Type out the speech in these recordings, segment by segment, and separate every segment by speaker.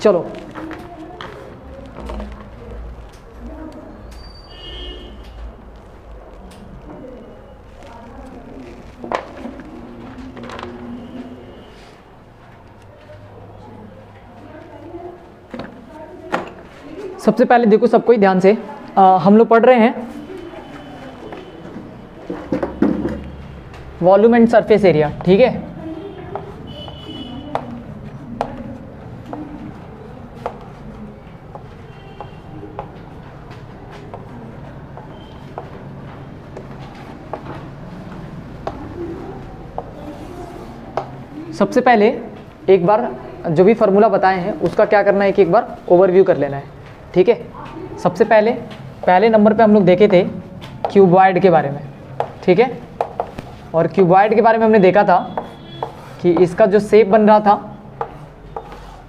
Speaker 1: चलो सबसे पहले देखो सबको ही ध्यान से, हम लोग पढ़ रहे हैं वॉल्यूम एंड सरफेस एरिया, ठीक है। सबसे पहले एक बार जो भी फार्मूला बताए हैं उसका क्या करना है कि एक बार ओवरव्यू कर लेना है, ठीक है। सबसे पहले नंबर पे हम लोग देखे थे क्यूबॉइड के बारे में, ठीक है। और क्यूबॉइड के बारे में हमने देखा था कि इसका जो शेप बन रहा था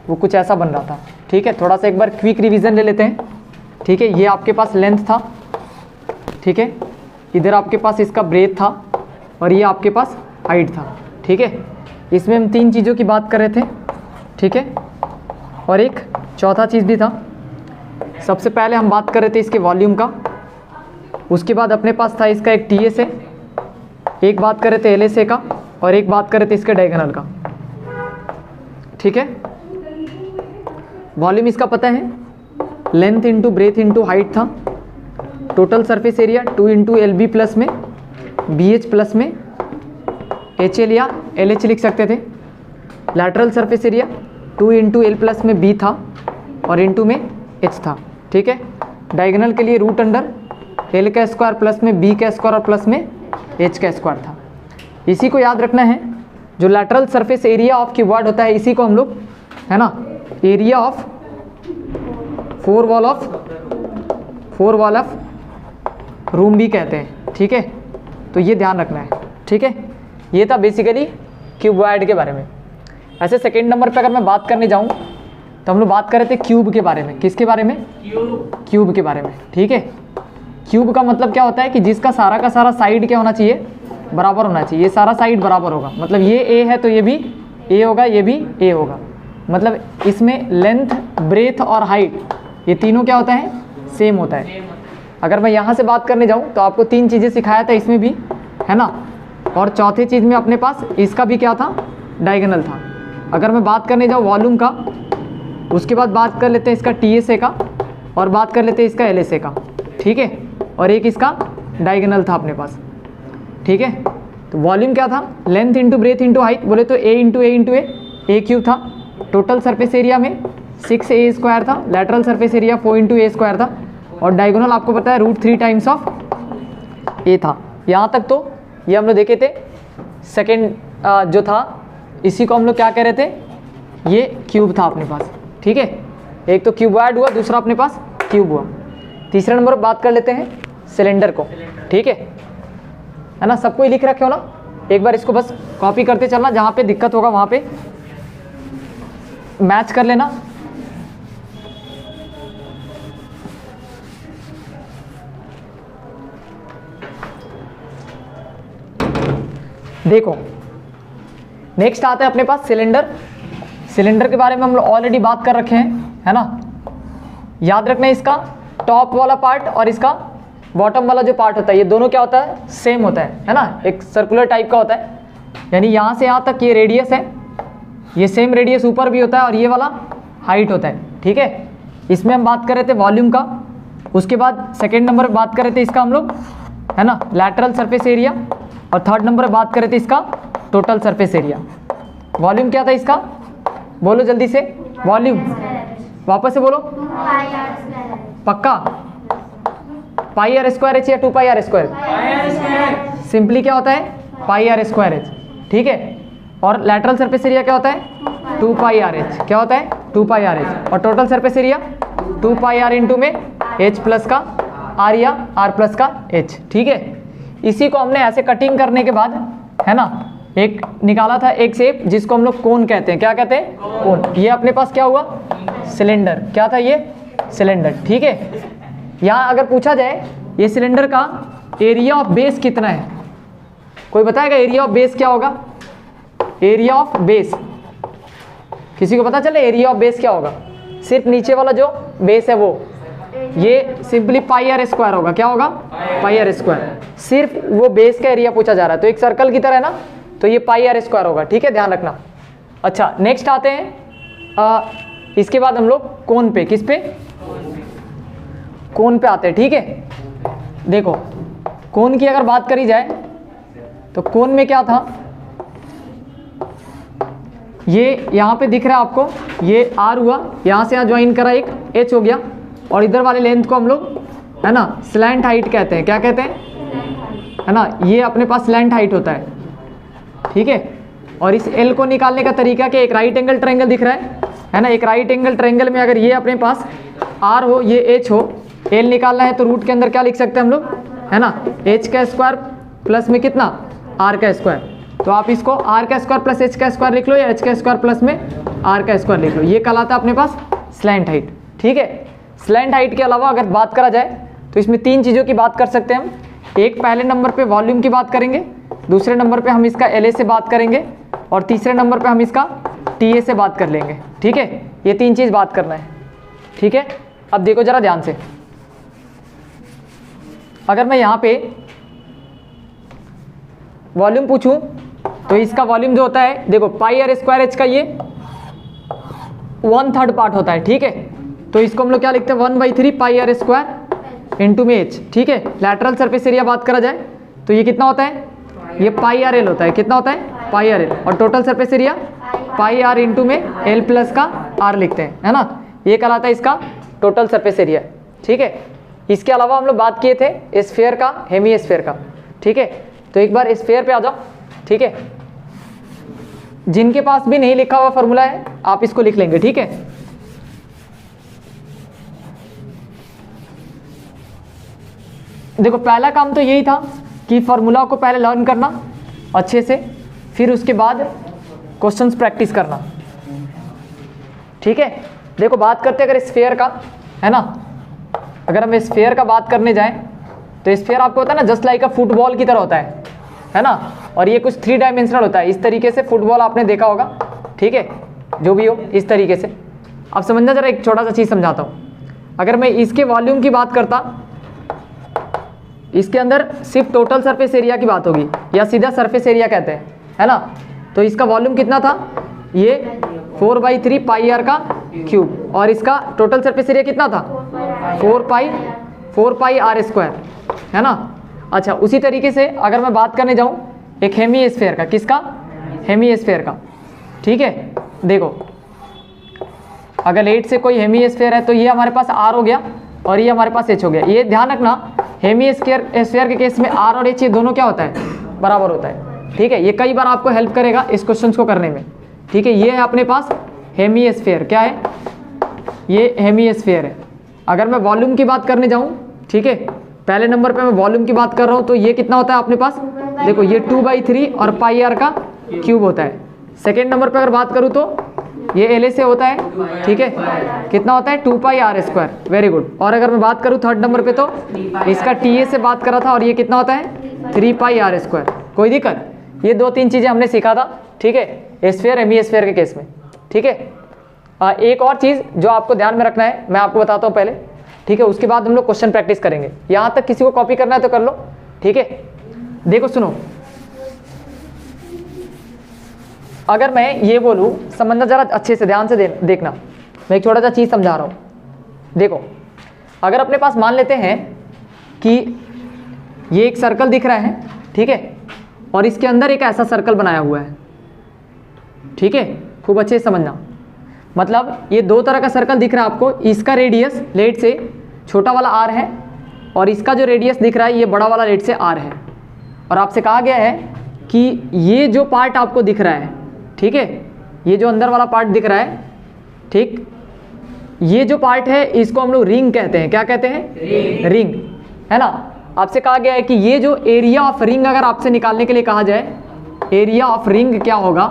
Speaker 1: वो कुछ ऐसा बन रहा था, ठीक है। थोड़ा सा एक बार क्विक रिवीजन ले लेते हैं, ठीक है। ये आपके पास लेंथ था, ठीक है। इधर आपके पास इसका ब्रेथ था और ये आपके पास हाइट था, ठीक है। इसमें हम 3 चीज़ों की बात कर रहे थे, ठीक है। और एक चौथा चीज़ भी था। सबसे पहले हम बात कर रहे थे इसके वॉल्यूम का, उसके बाद अपने पास था इसका एक टीएसए, एक बात कर रहे थे एलएसए का, और एक बात कर रहे थे इसके डायगोनल का, ठीक है। वॉल्यूम इसका पता है, length into breadth into height था। Total surface area 2 into L B plus में बी एच प्लस में एच एल या एल एच लिख सकते थे। Lateral surface area 2 into L plus में बी था और इंटू में एच था, ठीक है। डायगोनल के लिए रूट अंडर एल का स्क्वायर प्लस में बी का स्क्वायर और प्लस में एच का स्क्वायर था। इसी को याद रखना है, जो lateral surface area of cuboid होता है इसी को हम लोग, है ना, area of four wall of room भी कहते हैं, ठीक है। तो ये ध्यान रखना है, ठीक है। ये था बेसिकली क्यूबॉइड के बारे में। ऐसे सेकेंड नंबर पे अगर मैं बात करने जाऊँ तो हम लोग बात कर रहे थे क्यूब के बारे में। किसके बारे में? क्यूब के बारे में, ठीक है। क्यूब का मतलब क्या होता है कि जिसका सारा का सारा साइड क्या होना चाहिए, बराबर होना चाहिए। ये सारा साइड बराबर होगा, मतलब ये ए है तो ये भी ए होगा, ये भी ए होगा। मतलब इसमें लेंथ, ब्रेथ और हाइट ये तीनों क्या होता है, सेम होता है। अगर मैं यहाँ से बात करने जाऊँ तो आपको 3 चीज़ें सिखाया था इसमें भी, है ना। और चौथी चीज़ में अपने पास इसका भी क्या था, डायगोनल था। अगर मैं बात करने जाऊँ वॉल्यूम का, उसके बाद बात कर लेते हैं इसका टीएसए का, और बात कर लेते हैं इसका एलएसए का, ठीक है। और एक इसका डायगोनल था अपने पास, ठीक है। तो वॉल्यूम क्या था, length into breadth into height, बोले तो ए इंटू ए क्यूब था। टोटल सरफेस एरिया में 6a स्क्वायर था। लैटरल सरफेस एरिया 4 इंटू ए स्क्वायर था। और डायगोनल आपको पता है √3 टाइम्स ऑफ ए था। यहाँ तक तो ये हम लोग देखे थे। सेकेंड जो था इसी को हम लोग क्या कह रहे थे, ये क्यूब था अपने पास, ठीक है। एक तो क्यूबॉइड हुआ, दूसरा अपने पास क्यूब हुआ। तीसरे नंबर पर बात कर लेते हैं सिलेंडर को, ठीक है ना। सबको ही लिख रखे हो ना, एक बार इसको बस कॉपी करते चलना, जहाँ पे दिक्कत होगा वहाँ पे मैच कर लेना। देखो नेक्स्ट आता है अपने पास सिलेंडर। सिलेंडर के बारे में हम लोग ऑलरेडी बात कर रखे हैं, है ना। याद रखना है इसका टॉप वाला पार्ट और इसका बॉटम वाला जो पार्ट होता है, ये दोनों क्या होता है, सेम होता है ना। एक सर्कुलर टाइप का होता है, यानी यहाँ से यहाँ तक ये रेडियस है, ये सेम रेडियस ऊपर भी होता है और ये वाला हाइट होता है, ठीक है। इसमें हम बात कर रहे थे वॉल्यूम का। उसके बाद सेकेंड नंबर पर बात कर रहे थे इसका हम लोग, है ना, लैटरल सरफेस एरिया। और थर्ड नंबर पर बात कर रहे थे इसका टोटल सरफेस एरिया। वॉल्यूम क्या था इसका, बोलो जल्दी से, वॉल्यूम वापस से बोलो, पक्का पाई आर स्क्वायर एच या 2 पाई आर स्क्वायर? सिंपली क्या होता है, पाई आर स्क्वायर एच, ठीक है। और लैटरल सरफेस एरिया क्या होता है, 2 पाई आर एच। क्या होता है, 2 पाई आर एच। और total surface area 2 pi r into में एच प्लस का आर या आर प्लस का एच, ठीक है। इसी को हमने ऐसे कटिंग करने के बाद, है ना, एक निकाला था एक शेप जिसको हम लोग कोन कहते हैं। क्या कहते हैं, कोन। ये अपने पास क्या हुआ, सिलेंडर। क्या था ये, सिलेंडर, ठीक है। यहाँ अगर पूछा जाए ये सिलेंडर का एरिया ऑफ बेस कितना है, कोई बताएगा एरिया ऑफ बेस क्या होगा? एरिया ऑफ बेस किसी को पता चले एरिया ऑफ बेस क्या होगा? सिर्फ नीचे वाला जो बेस है वो, ये सिंपली पाई आर स्क्वायर होगा। क्या होगा? पाई आर स्क्वायर। सिर्फ वो बेस का एरिया पूछा जा रहा है, तो एक सर्कल की तरह है ना, तो ये पाई आर स्क्वायर होगा। ठीक है, ध्यान रखना। अच्छा, नेक्स्ट आते हैं इसके बाद हम लोग कोन पे। किस पे? कोन पे आते हैं। ठीक है, देखो कोन की अगर बात करी जाए तो कोन में क्या था, ये यहाँ पे दिख रहा है आपको, ये आर हुआ, यहाँ से यहाँ ज्वाइन करा एक एच हो गया, और इधर वाले लेंथ को हम लोग है ना स्लैंट हाइट कहते हैं। क्या कहते हैं? है ना, ये अपने पास स्लैंट हाइट होता है। ठीक है, और इस एल को निकालने का तरीका कि एक राइट एंगल ट्रायंगल दिख रहा है ना, एक राइट एंगल ट्रायंगल में अगर ये अपने पास आर हो, ये एच हो, एल निकालना है तो रूट के अंदर क्या लिख सकते हैं हम लोग, है ना, एच का स्क्वायर प्लस में कितना, आर का स्क्वायर। तो आप इसको आर का स्क्वायर प्लस एच का स्क्वायर लिख लो, या एच का स्क्वायर प्लस में आर का स्क्वायर लिख लो। ये कहलाता है अपने पास स्लैंट हाइट। ठीक है, स्लैंट हाइट के अलावा अगर बात करा जाए तो इसमें तीन चीज़ों की बात कर सकते हैं हम। एक, पहले नंबर पे वॉल्यूम की बात करेंगे, दूसरे नंबर पे हम इसका एल ए से बात करेंगे, और तीसरे नंबर पे हम इसका टी ए से बात कर लेंगे। ठीक है, ये तीन चीज़ बात करना है। ठीक है, अब देखो जरा ध्यान से, अगर मैं यहाँ पे वॉल्यूम पूछूं तो इसका वॉल्यूम जो होता है, देखो पाई आर स्क्वायर एच का ये 1/3 पार्ट होता है। ठीक है, तो इसको हम लोग क्या लिखते हैं, 1/3 पाई आर स्क्वायर इंटू में एच। ठीक है, लैटरल सरफेस एरिया बात करा जाए तो ये कितना होता है, ये पाई आर एल होता है। कितना होता है? Pi r l. और total surface area pi r into में एल प्लस का आर लिखते हैं, है ना, ये कहलाता है इसका टोटल सरफेस एरिया। ठीक है, इसके अलावा हम लोग बात किए थे स्फीयर का, हेमी स्फीयर का। ठीक है, तो एक बार स्फीयर पे आ जाओ। ठीक है, जिनके पास भी नहीं लिखा हुआ फॉर्मूला है आप इसको लिख लेंगे। ठीक है, देखो पहला काम तो यही था कि फॉर्मूला को पहले लर्न करना अच्छे से, फिर उसके बाद क्वेश्चंस प्रैक्टिस करना। ठीक है, देखो बात करते अगर स्फीयर का, है ना, अगर हम स्फीयर का बात करने जाएं तो स्फीयर आपको होता है ना जस्ट लाइक अ फुटबॉल की तरह होता है ना, और ये कुछ 3 डायमेंशनल होता है। इस तरीके से फुटबॉल आपने देखा होगा। ठीक है, जो भी हो इस तरीके से। अब समझना जरा, एक छोटा सा चीज़ समझाता हूँ। अगर मैं इसके वॉल्यूम की बात करता, इसके अंदर सिर्फ टोटल सरफेस एरिया की बात होगी, या सीधा सरफेस एरिया कहते हैं, है ना, तो इसका वॉल्यूम कितना था, ये 4/3 पाई आर का क्यूब, और इसका टोटल सरफेस एरिया कितना था, 4 पाई आर स्क्वायर, है ना। अच्छा, उसी तरीके से अगर मैं बात करने जाऊं एक हेमी स्फीयर का, किसका, हेमी स्फीयर का। ठीक है, देखो अगर 8 से कोई हेमी स्फीयर है तो ये हमारे पास आर हो गया और ये हमारे पास एच हो गया। ये ध्यान रखना, हेमी स्फीयर के केस में आर और एच ये दोनों क्या होता है, बराबर होता है। ठीक है, ये कई बार आपको हेल्प करेगा इस क्वेश्चन को करने में। ठीक है, ये है अपने पास हेमी स्फीयर। क्या है, ये हेमी स्फीयर है। अगर मैं वॉल्यूम की बात करने जाऊं, ठीक है, पहले नंबर पे मैं वॉल्यूम की बात कर रहा हूं, तो ये कितना होता है अपने पास, देखो ये 2/3 और पाई आर का क्यूब होता है। सेकेंड नंबर पे अगर बात करूं तो ये एल ए से होता है। ठीक है, कितना होता है, 2 pi r square. Very good. और अगर मैं बात करूं थर्ड नंबर पे तो इसका टी ए से बात करा था, और ये कितना होता है, 3 पाई आर स्क्वायर। कोई दिक्कत, ये 2-3 चीज़ें हमने सीखा था। ठीक है, स्फीयर हेमी स्फीयर के केस में। ठीक है, एक और चीज़ जो आपको ध्यान में रखना है, मैं आपको बताता हूँ पहले। ठीक है, उसके बाद हम लोग क्वेश्चन प्रैक्टिस करेंगे। यहाँ तक किसी को कॉपी करना है तो कर लो। ठीक है, देखो सुनो, अगर मैं ये बोलूँ, समझना जरा अच्छे से, ध्यान से देखना, मैं एक छोटा सा चीज़ समझा रहा हूँ। देखो अगर अपने पास मान लेते हैं कि ये एक सर्कल दिख रहा है, ठीक है, और इसके अंदर एक ऐसा सर्कल बनाया हुआ है। ठीक है, खूब अच्छे से समझना, मतलब ये 2 तरह का सर्कल दिख रहा है आपको। इसका रेडियस लेट से छोटा वाला आर है, और इसका जो रेडियस दिख रहा है ये बड़ा वाला लेट से आर है। और आपसे कहा गया है कि ये जो पार्ट आपको दिख रहा है, ठीक है, ये जो अंदर वाला पार्ट दिख रहा है, ठीक, ये जो पार्ट है इसको हम लोग रिंग कहते हैं। क्या कहते हैं, रिंग, है ना। आपसे कहा गया है कि ये जो एरिया ऑफ रिंग अगर आपसे निकालने के लिए कहा जाए, एरिया ऑफ रिंग क्या होगा,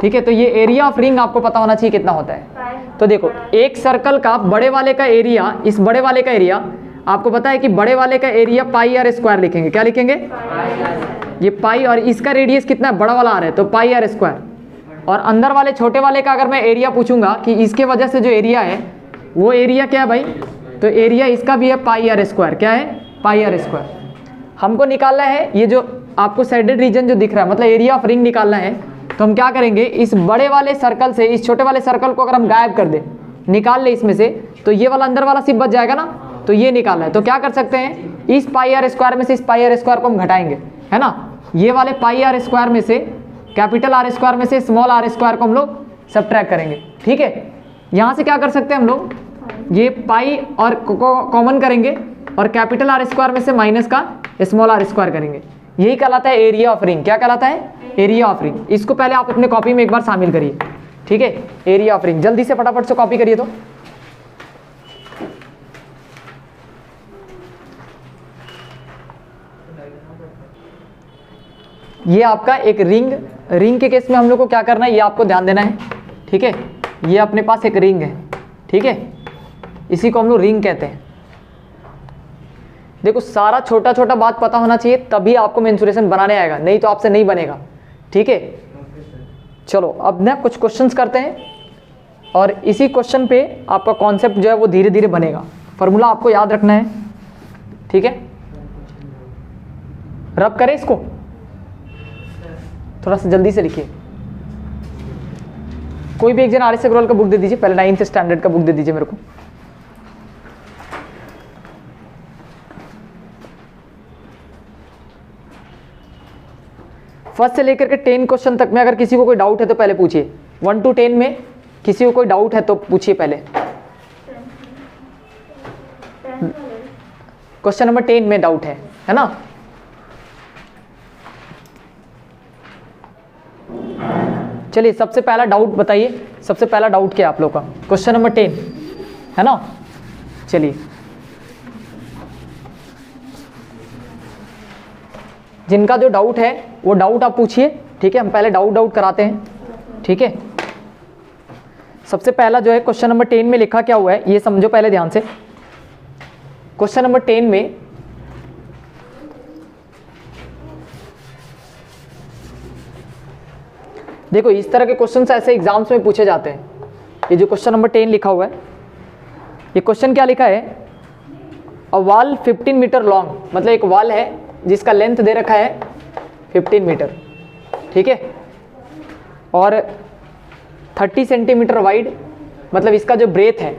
Speaker 1: ठीक है, तो ये एरिया ऑफ रिंग आपको पता होना चाहिए कितना होता है। तो देखो एक सर्कल का बड़े वाले का एरिया, इस बड़े वाले का एरिया आपको पता है कि बड़े वाले का एरिया पाई आर स्क्वायर लिखेंगे। क्या लिखेंगे, ये पाई, और इसका रेडियस कितना है, बड़ा वाला आर है, तो पाई आर स्क्वायर। और अंदर वाले छोटे वाले का अगर मैं एरिया पूछूंगा कि इसके वजह से जो एरिया है वो एरिया क्या है भाई, तो एरिया इसका भी है पाई आर स्क्वायर। क्या है? Pi r square. हमको निकालना है ये जो आपको शेडेड रीजन जो दिख रहा है, मतलब एरिया ऑफ रिंग निकालना है। तो हम क्या करेंगे, इस बड़े वाले सर्कल से इस छोटे वाले सर्कल को अगर हम गायब कर दें, निकाल ले इसमें से, तो ये वाला अंदर वाला सिर्फ बच जाएगा ना, तो ये निकालना है। तो क्या कर सकते हैं, इस पाई आर स्क्वायर में से इस पाई आर स्क्वायर को हम घटाएंगे, है ना। ये वाले पाई आर स्क्वायर में से कैपिटल आर स्क्वायर में से स्मॉल आर स्क्वायर को हम लोग सब्ट्रैक्ट करेंगे, ठीक है। यहाँ से क्या कर सकते हैं हम लोग, ये पाई और कॉमन करेंगे और कैपिटल आर स्क्वायर में से माइनस का स्मॉल आर स्क्वायर करेंगे। यही कहलाता है एरिया ऑफ रिंग। क्या कहलाता है? Area of ring. इसको पहले आप अपने कॉपी में एक बार शामिल करिए, ठीक है। एरिया ऑफ रिंग जल्दी से फटाफट से कॉपी करिए। तो ये आपका एक रिंग के केस में हम लोग को क्या करना है, ये आपको ध्यान देना है, ठीक है। ये अपने पास एक रिंग है, ठीक है, इसी को हम लोग रिंग कहते हैं। देखो सारा छोटा छोटा बात पता होना चाहिए, तभी आपको मेंसुरेशन बनाने आएगा, नहीं तो आपसे नहीं बनेगा, ठीक है। चलो अब ना कुछ क्वेश्चंस करते हैं और इसी क्वेश्चन पे आपका कॉन्सेप्ट जो है वो धीरे धीरे बनेगा। फॉर्मूला आपको याद रखना है, ठीक है। रब करें इसको, थोड़ा सा जल्दी से लिखिए। कोई भी एक जन आर.एस. अग्रवाल का बुक दे दीजिए, पहले 9th स्टैंडर्ड का बुक दे दीजिए मेरे को। फर्स्ट से लेकर के 10 क्वेश्चन तक में अगर किसी को कोई डाउट है तो पहले पूछिए। 1 to 10 में किसी को कोई डाउट है तो पूछिए पहले। क्वेश्चन नंबर 10 में डाउट है ना। चलिए सबसे पहला डाउट बताइए, सबसे पहला डाउट क्या है आप लोग का, क्वेश्चन नंबर 10 है ना। चलिए जिनका जो डाउट है वो डाउट आप पूछिए, ठीक है। हम पहले डाउट कराते हैं, ठीक है। सबसे पहला जो है क्वेश्चन नंबर 10 में लिखा क्या हुआ है ये समझो पहले ध्यान से। क्वेश्चन नंबर 10 में देखो इस तरह के क्वेश्चन ऐसे एग्जाम्स में पूछे जाते हैं। ये जो क्वेश्चन नंबर 10 लिखा हुआ है, ये क्वेश्चन क्या लिखा है, अ वॉल 15 मीटर लॉन्ग, मतलब एक वॉल है जिसका लेंथ दे रखा है 15 मीटर, ठीक है, और 30 सेंटीमीटर वाइड, मतलब इसका जो ब्रेथ है,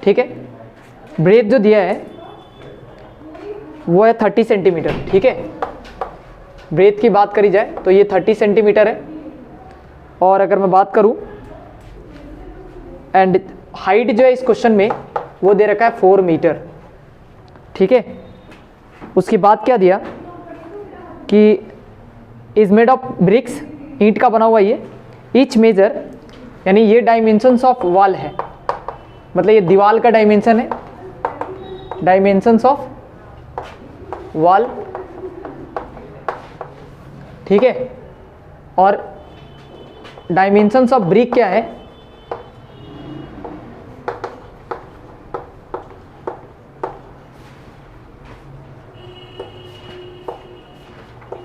Speaker 1: ठीक है, ब्रेथ जो दिया है वो है 30 सेंटीमीटर, ठीक है। ब्रेथ की बात करी जाए तो ये 30 सेंटीमीटर है। और अगर मैं बात करूं एंड हाइट जो है इस क्वेश्चन में वो दे रखा है 4 मीटर, ठीक है। उसकी बात क्या दिया कि इज मेड ऑफ ब्रिक्स, ईंट का बना हुआ ये, ईच मेजर, यानी ये डायमेंशंस ऑफ वॉल है, मतलब ये दीवार का डायमेंशन है, डायमेंशंस ऑफ वॉल, ठीक है। और डायमेंशंस ऑफ ब्रिक क्या है,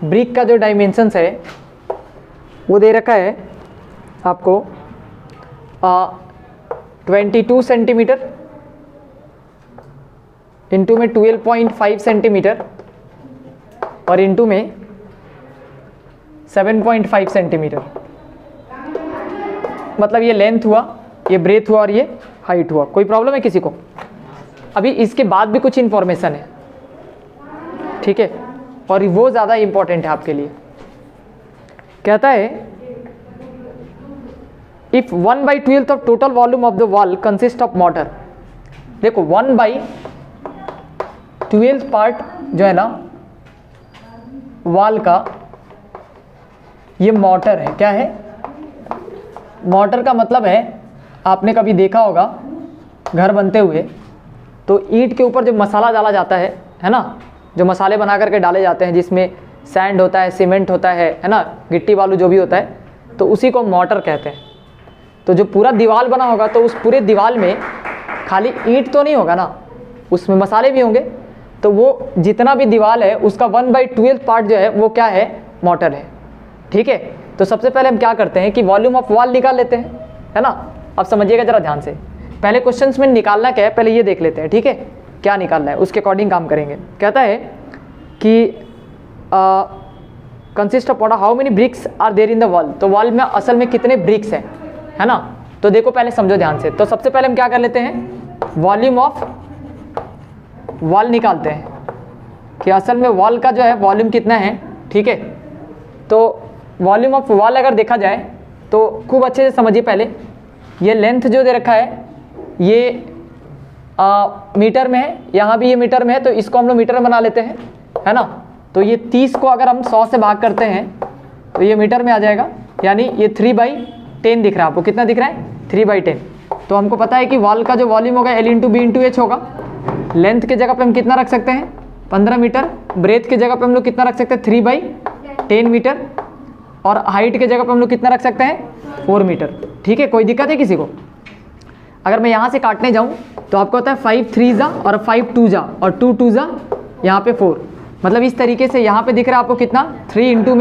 Speaker 1: ब्रिक का जो डायमेंशंस है वो दे रखा है आपको 22 सेंटीमीटर इंटू में 12.5 सेंटीमीटर और इंटू में 7.5 सेंटीमीटर, मतलब ये लेंथ हुआ, ये ब्रेथ हुआ और ये हाइट हुआ। कोई प्रॉब्लम है किसी को? अभी इसके बाद भी कुछ इंफॉर्मेशन है, ठीक है, और वो ज़्यादा इंपॉर्टेंट है आपके लिए। कहता है if 1/12 of total volume of the wall consist of motor. देखो 1/12 पार्ट जो है ना वॉल का, ये मोटर है। क्या है? मोटर का मतलब है, आपने कभी देखा होगा घर बनते हुए तो ईंट के ऊपर जो मसाला डाला जाता है ना, जो मसाले बना करके डाले जाते हैं जिसमें सैंड होता है, सीमेंट होता है ना, गिट्टी बालू जो भी होता है, तो उसी को मोटर कहते हैं। तो जो पूरा दीवार बना होगा तो उस पूरे दीवार में खाली ईंट तो नहीं होगा ना, उसमें मसाले भी होंगे, तो वो जितना भी दीवार है उसका 1/12 पार्ट जो है वो क्या है, मोटर है। ठीक है, तो सबसे पहले हम क्या करते हैं कि वॉल्यूम ऑफ वॉल निकाल लेते हैं, है ना। अब समझिएगा जरा ध्यान से, पहले क्वेश्चंस में निकालना क्या है पहले ये देख लेते हैं। ठीक है, क्या निकालना है उसके अकॉर्डिंग काम करेंगे। कहता है कि consist of how many bricks are there in the wall, तो वॉल में असल में कितने ब्रिक्स हैं, है ना। तो देखो पहले समझो ध्यान से, तो सबसे पहले हम क्या कर लेते हैं, वॉल्यूम ऑफ वॉल निकालते हैं कि असल में वॉल का जो है वॉल्यूम कितना है। ठीक है, तो वॉल्यूम ऑफ वॉल अगर देखा जाए तो खूब अच्छे से समझिए। पहले ये लेंथ जो दे रखा है ये मीटर में है, यहाँ भी ये मीटर में है, तो इसको हम लोग मीटर में बना लेते हैं, है ना। तो ये 30 को अगर हम 100 से भाग करते हैं तो ये मीटर में आ जाएगा, यानी ये 3/10 दिख रहा है आपको। कितना दिख रहा है, 3/10। तो हमको पता है कि वॉल का जो वॉल्यूम होगा L × B × H होगा। लेंथ की जगह पे हम कितना रख सकते हैं, 15 मीटर। ब्रेथ की जगह पे हम लोग कितना रख सकते हैं, 3/10 मीटर। और हाइट की जगह पे हम लोग कितना रख सकते हैं, 4 मीटर। ठीक है, कोई दिक्कत है किसी को। अगर मैं यहाँ से काटने जाऊँ तो आपको होता है 5 3 जा और 5 2 जा और 2 2 जा, यहाँ पे 4। मतलब इस तरीके से यहाँ पे दिख रहा है आपको कितना, 3 ×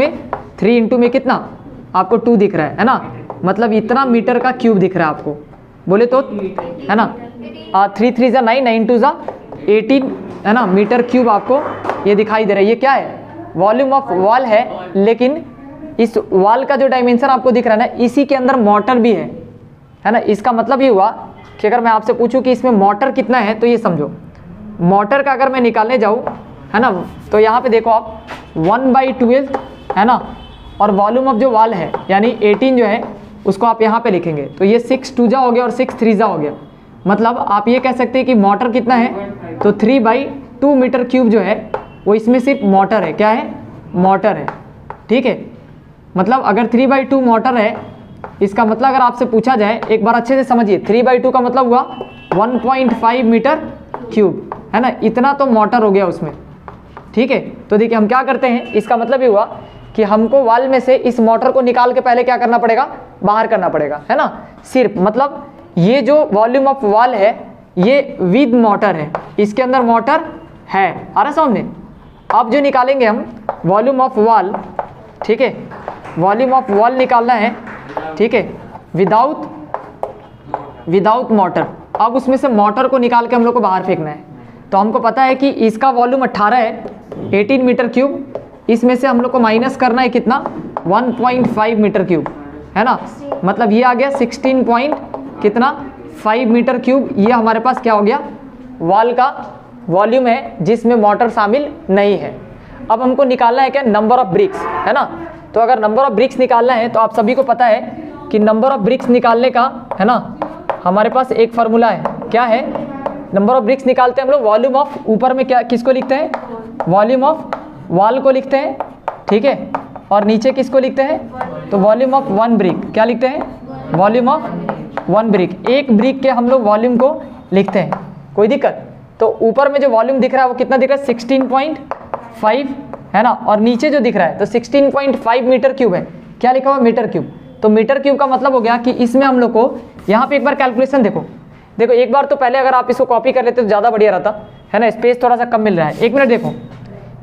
Speaker 1: में कितना आपको 2 दिख रहा है ना। मतलब इतना मीटर का क्यूब दिख रहा है आपको, बोले तो, है ना। 3 3 जा 9, 9 2 जा 18, है ना, मीटर क्यूब आपको ये दिखाई दे रहा है। ये क्या है, वॉल्यूम ऑफ वॉल है। लेकिन इस वॉल का जो डायमेंशन आपको दिख रहा है ना, इसी के अंदर मोटर भी है ना। इसका मतलब ये हुआ कि अगर मैं आपसे पूछूं कि इसमें मोटर कितना है, तो ये समझो, मोटर का अगर मैं निकालने जाऊं, है ना, तो यहाँ पे देखो आप 1/12, है ना। और वॉल्यूम ऑफ जो वॉल है यानी 18 जो है उसको आप यहाँ पे लिखेंगे, तो ये 6 2 जा हो गया और 6 3 जा हो गया। मतलब आप ये कह सकते हैं कि मोटर कितना है, तो 3/2 मीटर क्यूब जो है वो इसमें सिर्फ मोटर है। क्या है, मोटर है। ठीक है, मतलब अगर 3/2 मोटर है, इसका मतलब अगर आपसे पूछा जाए, एक बार अच्छे से समझिए, 3/2 का मतलब हुआ 1.5 मीटर क्यूब, है ना। इतना तो मोटर हो गया उसमें। ठीक है, तो देखिए हम क्या करते हैं, इसका मतलब ये हुआ कि हमको वॉल में से इस मोटर को निकाल के पहले क्या करना पड़ेगा, बाहर करना पड़ेगा, है ना। सिर्फ मतलब ये जो वॉल्यूम ऑफ वॉल है ये विद मोटर है, इसके अंदर मोटर है। आ रहा समझ में। अब जो निकालेंगे हम वॉल्यूम ऑफ वॉल, ठीक है, वॉल्यूम ऑफ वॉल निकालना है, ठीक है, विदाउट मोटर। अब उसमें से मोटर को निकाल के हम लोग को बाहर फेंकना है। तो हमको पता है कि इसका वॉल्यूम 18 है, 18 मीटर क्यूब। इसमें से हम लोग को माइनस करना है कितना, 1.5 मीटर क्यूब, है ना। मतलब ये आ गया 16.5 मीटर क्यूब। ये हमारे पास क्या हो गया, वॉल का वॉल्यूम है जिसमें मोटर शामिल नहीं है। अब हमको निकालना है क्या, नंबर ऑफ ब्रिक्स, है ना। तो अगर नंबर ऑफ ब्रिक्स निकालना है तो आप सभी को पता है कि नंबर ऑफ ब्रिक्स निकालने का, है ना, हमारे पास एक फार्मूला है। क्या है, नंबर ऑफ ब्रिक्स निकालते हैं हम लोग वॉल्यूम ऑफ, ऊपर में क्या किसको लिखते हैं, वॉल्यूम ऑफ वॉल को लिखते हैं, ठीक है। और नीचे किसको लिखते हैं, तो वॉल्यूम ऑफ 1 ब्रिक। क्या लिखते हैं, वॉल्यूम ऑफ 1 ब्रिक। एक ब्रिक के हम लोग वॉल्यूम को लिखते हैं, कोई दिक्कत। तो ऊपर में जो वॉल्यूम दिख रहा है वो कितना दिख रहा है, 16.5, है ना। और नीचे जो दिख रहा है तो 16.5 मीटर क्यूब है। क्या लिखा हुआ, मीटर क्यूब। तो मीटर क्यूब का मतलब हो गया कि इसमें हम लोग को यहाँ पे एक बार कैलकुलेशन देखो एक बार तो पहले अगर आप इसको कॉपी कर लेते तो ज़्यादा बढ़िया रहता, है ना। स्पेस थोड़ा सा कम मिल रहा है। 1 मिनट देखो,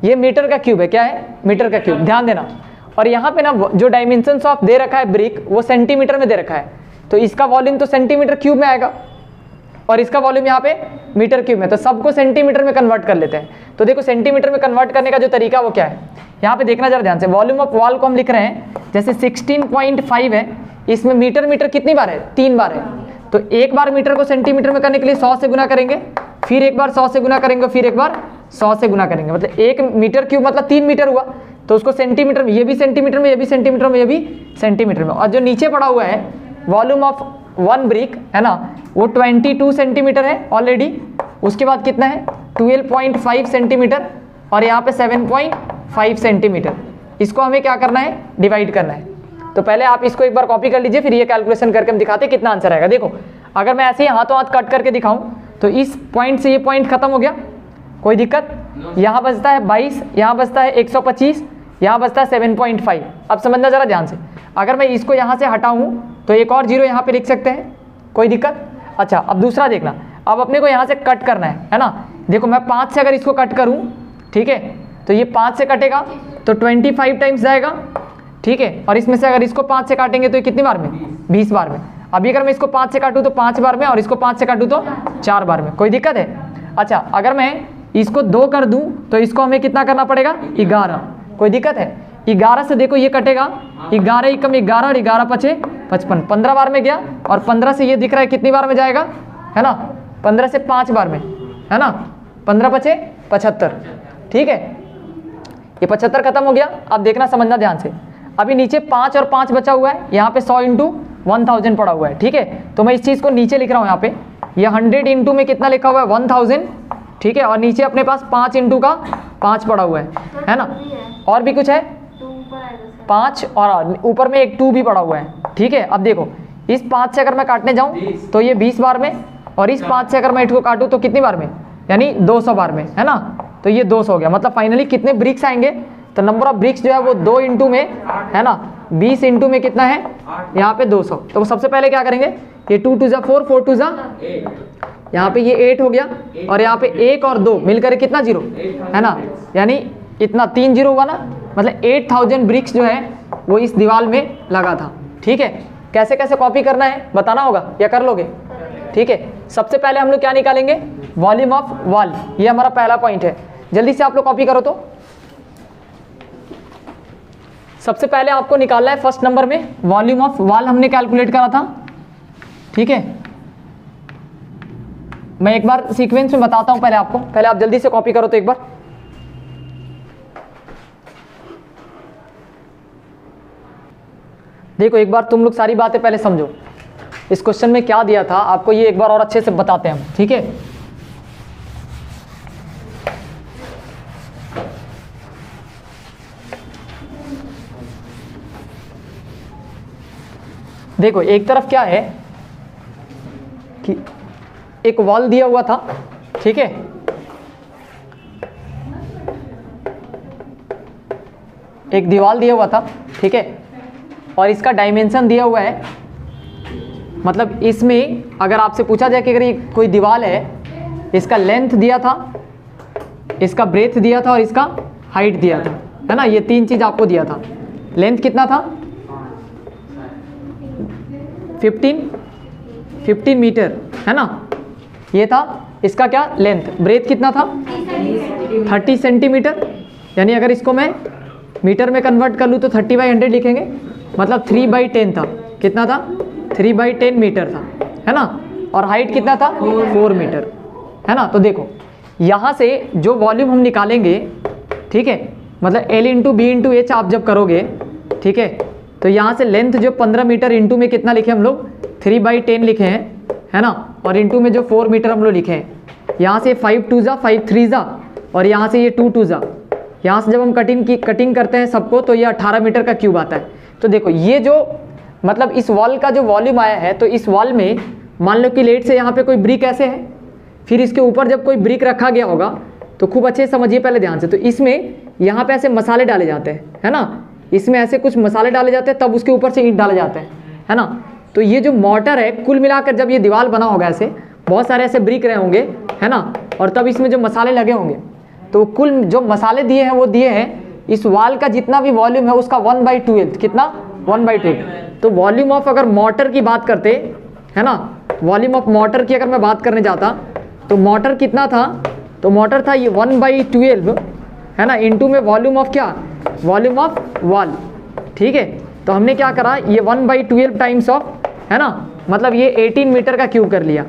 Speaker 1: ये मीटर का क्यूब है। क्या है, मीटर का क्यूब, ध्यान देना। और यहाँ पे ना जो डायमेंशंस ऑफ दे रखा है ब्रिक, वो सेंटीमीटर में दे रखा है। तो इसका वॉल्यूम तो सेंटीमीटर क्यूब में आएगा और इसका वॉल्यूम यहाँ पे मीटर क्यूब में। तो सबको सेंटीमीटर में कन्वर्ट कर लेते हैं। तो देखो सेंटीमीटर में कन्वर्ट करने का जो तरीका वो क्या है, यहाँ पे देखना जरा ध्यान से। वॉल्यूम ऑफ वॉल को हम लिख रहे हैं, जैसे 16.5 है, इसमें मीटर कितनी बार है, 3 बार है। तो एक बार मीटर को सेंटीमीटर में करने के लिए 100 से गुना करेंगे, फिर एक बार 100 से गुना करेंगे, फिर एक बार 100 से गुना करेंगे। मतलब 1 मीटर क्यूब मतलब 3 मीटर हुआ। तो उसको सेंटीमीटर में, ये भी सेंटीमीटर में, ये भी सेंटीमीटर में, ये भी सेंटीमीटर में। और जो नीचे पड़ा हुआ है वॉल्यूम ऑफ 1 ब्रिक, है ना, वो 22 सेंटीमीटर है ऑलरेडी। उसके बाद कितना है, 12.5 सेंटीमीटर और यहाँ पे 7.5 सेंटीमीटर। इसको हमें क्या करना है, डिवाइड करना है। तो पहले आप इसको एक बार कॉपी कर लीजिए, फिर ये कैलकुलेशन करके हम दिखाते हैं कितना आंसर आएगा। देखो अगर मैं ऐसे ही हाथों हाथ कट करके दिखाऊं तो इस पॉइंट से ये पॉइंट खत्म हो गया, कोई दिक्कत। यहाँ बचता है 22, यहाँ बचता है 125, यहाँ बचता है 7.5। अब समझना जरा ध्यान से, अगर मैं इसको यहाँ से हटाऊं तो एक और 0 यहाँ पे लिख सकते हैं, कोई दिक्कत। अच्छा अब दूसरा देखना, अब अपने को यहाँ से कट करना है ना। देखो मैं 5 से अगर इसको कट करूं, ठीक है, तो ये 5 से कटेगा तो 25 टाइम्स जाएगा, ठीक है, और इसमें से अगर इसको 5 से काटेंगे तो ये कितनी बार में, 20 बार में। अभी अगर मैं इसको 5 से काटूं तो 5 बार में, और इसको 5 से काटूं तो 4 बार में। कोई दिक्कत है? अच्छा, अगर मैं इसको 2 कर दूं तो इसको हमें कितना करना पड़ेगा, 11। कोई दिक्कत है? 11 से देखो ये कटेगा, 11 एकम 11 और 11 पचे 55, 15 बार में गया, और 15 से ये दिख रहा है कितनी बार में जाएगा, है ना, 15 से 5 बार में, है ना, 15 पचे 75, ठीक है, ये 75 खत्म हो गया। अब देखना समझना ध्यान से, अभी नीचे 5 और 5 बचा हुआ है, यहाँ पे 100 इंटू 1000 पड़ा हुआ है, ठीक है, तो मैं इस चीज़ को नीचे लिख रहा हूँ यहाँ पे, ये 100 इंटू में कितना लिखा हुआ है, 1000, ठीक है, और नीचे अपने पास 5 इंटू का 5 पड़ा हुआ है ना, और भी कुछ है 5, और ऊपर में एक 2 भी पड़ा हुआ है, ठीक है। अब देखो इस 5 से अगर मैं काटने जाऊँ तो ये 20 बार में, और इस 5 से अगर मैं इसको काटूँ तो कितनी बार में, यानी 200 बार में, है ना, तो ये 200 हो गया। मतलब फाइनली कितने ब्रिक्स आएंगे, तो नंबर ऑफ ब्रिक्स जो है वो 2 इंटू में, है ना, 20 इंटू में कितना है, यहाँ पे 200। तो सबसे पहले क्या करेंगे, ये 2 2 जा 4, 4 2 जा, यहाँ पे ये 8 हो गया, और यहाँ पे 1 और 2 मिलकर कितना 0, है ना, यानी इतना 3 0 हुआ ना, मतलब 8000 ब्रिक्स जो है वो इस दीवार में लगा था, ठीक है। कैसे कैसे कॉपी करना है बताना होगा, या कर लोगे, ठीक है। सबसे पहले हम लोग क्या निकालेंगे, वॉल्यूम ऑफ वॉल, ये हमारा पहला पॉइंट है, जल्दी से आप लोग कॉपी करो। तो सबसे पहले आपको निकालना है फर्स्ट नंबर में वॉल्यूम ऑफ वॉल, हमने कैलकुलेट करा था, ठीक है। मैं एक बार सीक्वेंस में बताता हूं पहले आपको, पहले आप जल्दी से कॉपी करो तो एक बार। देखो एक बार तुम लोग सारी बातें पहले समझो, इस क्वेश्चन में क्या दिया था आपको, ये एक बार और अच्छे से बताते हैं हम, ठीक है। देखो एक तरफ क्या है कि एक वॉल दिया हुआ था, ठीक है, एक दीवार दिया हुआ था, ठीक है, और इसका डायमेंशन दिया हुआ है। मतलब इसमें अगर आपसे पूछा जाए कि अगर ये कोई दीवार है, इसका लेंथ दिया था, इसका ब्रेथ दिया था और इसका हाइट दिया था, है ना, ये 3 चीज़ आपको दिया था। लेंथ कितना था, 15 मीटर, है ना, ये था इसका क्या लेंथ। ब्रेथ कितना था, 30 सेंटीमीटर, यानी अगर इसको मैं मीटर में कन्वर्ट कर लूँ तो 30/100 लिखेंगे, मतलब 3/10 था। कितना था, 3/10 मीटर था, है ना, और हाइट कितना था, 4 मीटर, है ना। तो देखो यहाँ से जो वॉल्यूम हम निकालेंगे, ठीक है, मतलब L into b into h आप जब करोगे, ठीक है, तो यहाँ से लेंथ जो 15 मीटर इंटू में कितना लिखे हम लोग, 3/10 लिखे हैं, है ना, और इंटू में जो 4 मीटर हम लोग लिखे हैं, यहाँ से 5 2 जा 5 3 जा, और यहाँ से ये 2 2 जा, यहाँ से जब हम कटिंग करते हैं सबको तो ये 18 मीटर का क्यूब आता है। तो देखो ये जो मतलब इस वॉल का जो वॉल्यूम आया है, तो इस वॉल में मान लो कि लेट से यहाँ पे कोई ब्रिक ऐसे है, फिर इसके ऊपर जब कोई ब्रिक रखा गया होगा, तो खूब अच्छे से समझिए पहले ध्यान से, तो इसमें यहाँ पे ऐसे मसाले डाले जाते हैं, है ना, इसमें ऐसे कुछ मसाले डाले जाते हैं, तब उसके ऊपर से ईंट डाले जाते हैं, है ना। तो ये जो मोटर है, कुल मिलाकर जब ये दीवार बना होगा ऐसे बहुत सारे ऐसे ब्रिक रहे होंगे, है ना, और तब इसमें जो मसाले लगे होंगे, तो कुल जो मसाले दिए हैं वो दिए हैं इस वॉल का जितना भी वॉल्यूम है उसका 1/12, कितना 1/12। तो वॉल्यूम ऑफ अगर मोटर की बात करते, है ना, वॉल्यूम ऑफ मोटर की अगर मैं बात करने जाता तो मोटर कितना था, तो मोटर था ये 1/12, है ना, इंटू में वॉल्यूम ऑफ क्या, वॉल्यूम ऑफ वॉल, ठीक है। तो हमने क्या करा, ये 1/12 टाइम्स ऑफ, है ना, मतलब ये 18 मीटर का क्यूब कर लिया,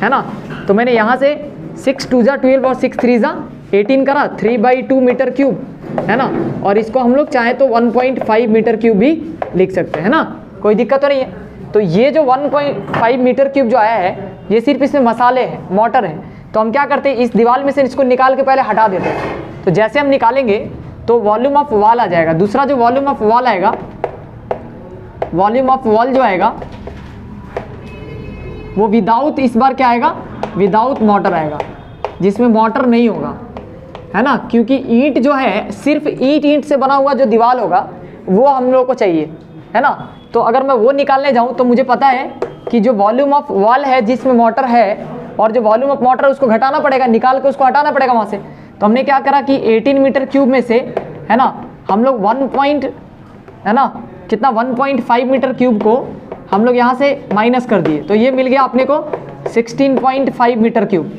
Speaker 1: है ना। तो मैंने यहाँ से 6 2 जा 12 और 6 3 जा 18 करा, 3/2 मीटर क्यूब, है ना, और इसको हम लोग चाहे तो 1.5 मीटर क्यूब भी लिख सकते हैं, है ना, कोई दिक्कत तो नहीं है। तो ये जो 1.5 मीटर क्यूब जो आया है, ये सिर्फ इसमें मसाले हैं, मोटर है। तो हम क्या करते हैं, इस दीवार में से इसको निकाल के पहले हटा देते हैं। तो जैसे हम निकालेंगे तो वॉल्यूम ऑफ वॉल आ जाएगा। दूसरा जो वॉल्यूम ऑफ वॉल आएगा, वॉल्यूम ऑफ वॉल जो आएगा वो विदाउट, इस बार क्या आएगा, विदाउट मोटर आएगा, जिसमें मोटर नहीं होगा, है ना, क्योंकि ईंट जो है सिर्फ ईंट से बना हुआ जो दीवार होगा वो हम लोगों को चाहिए, है ना। तो अगर मैं वो निकालने जाऊं तो मुझे पता है कि जो वॉल्यूम ऑफ वॉल है जिसमें मोटर है और जो वॉल्यूम ऑफ वाटर उसको घटाना पड़ेगा, निकाल के उसको हटाना पड़ेगा वहाँ से। तो हमने क्या करा कि 18 मीटर क्यूब में से, है ना, हम लोग 1.5 मीटर क्यूब को हम लोग यहाँ से माइनस कर दिए, तो ये मिल गया अपने को 16.5 मीटर क्यूब।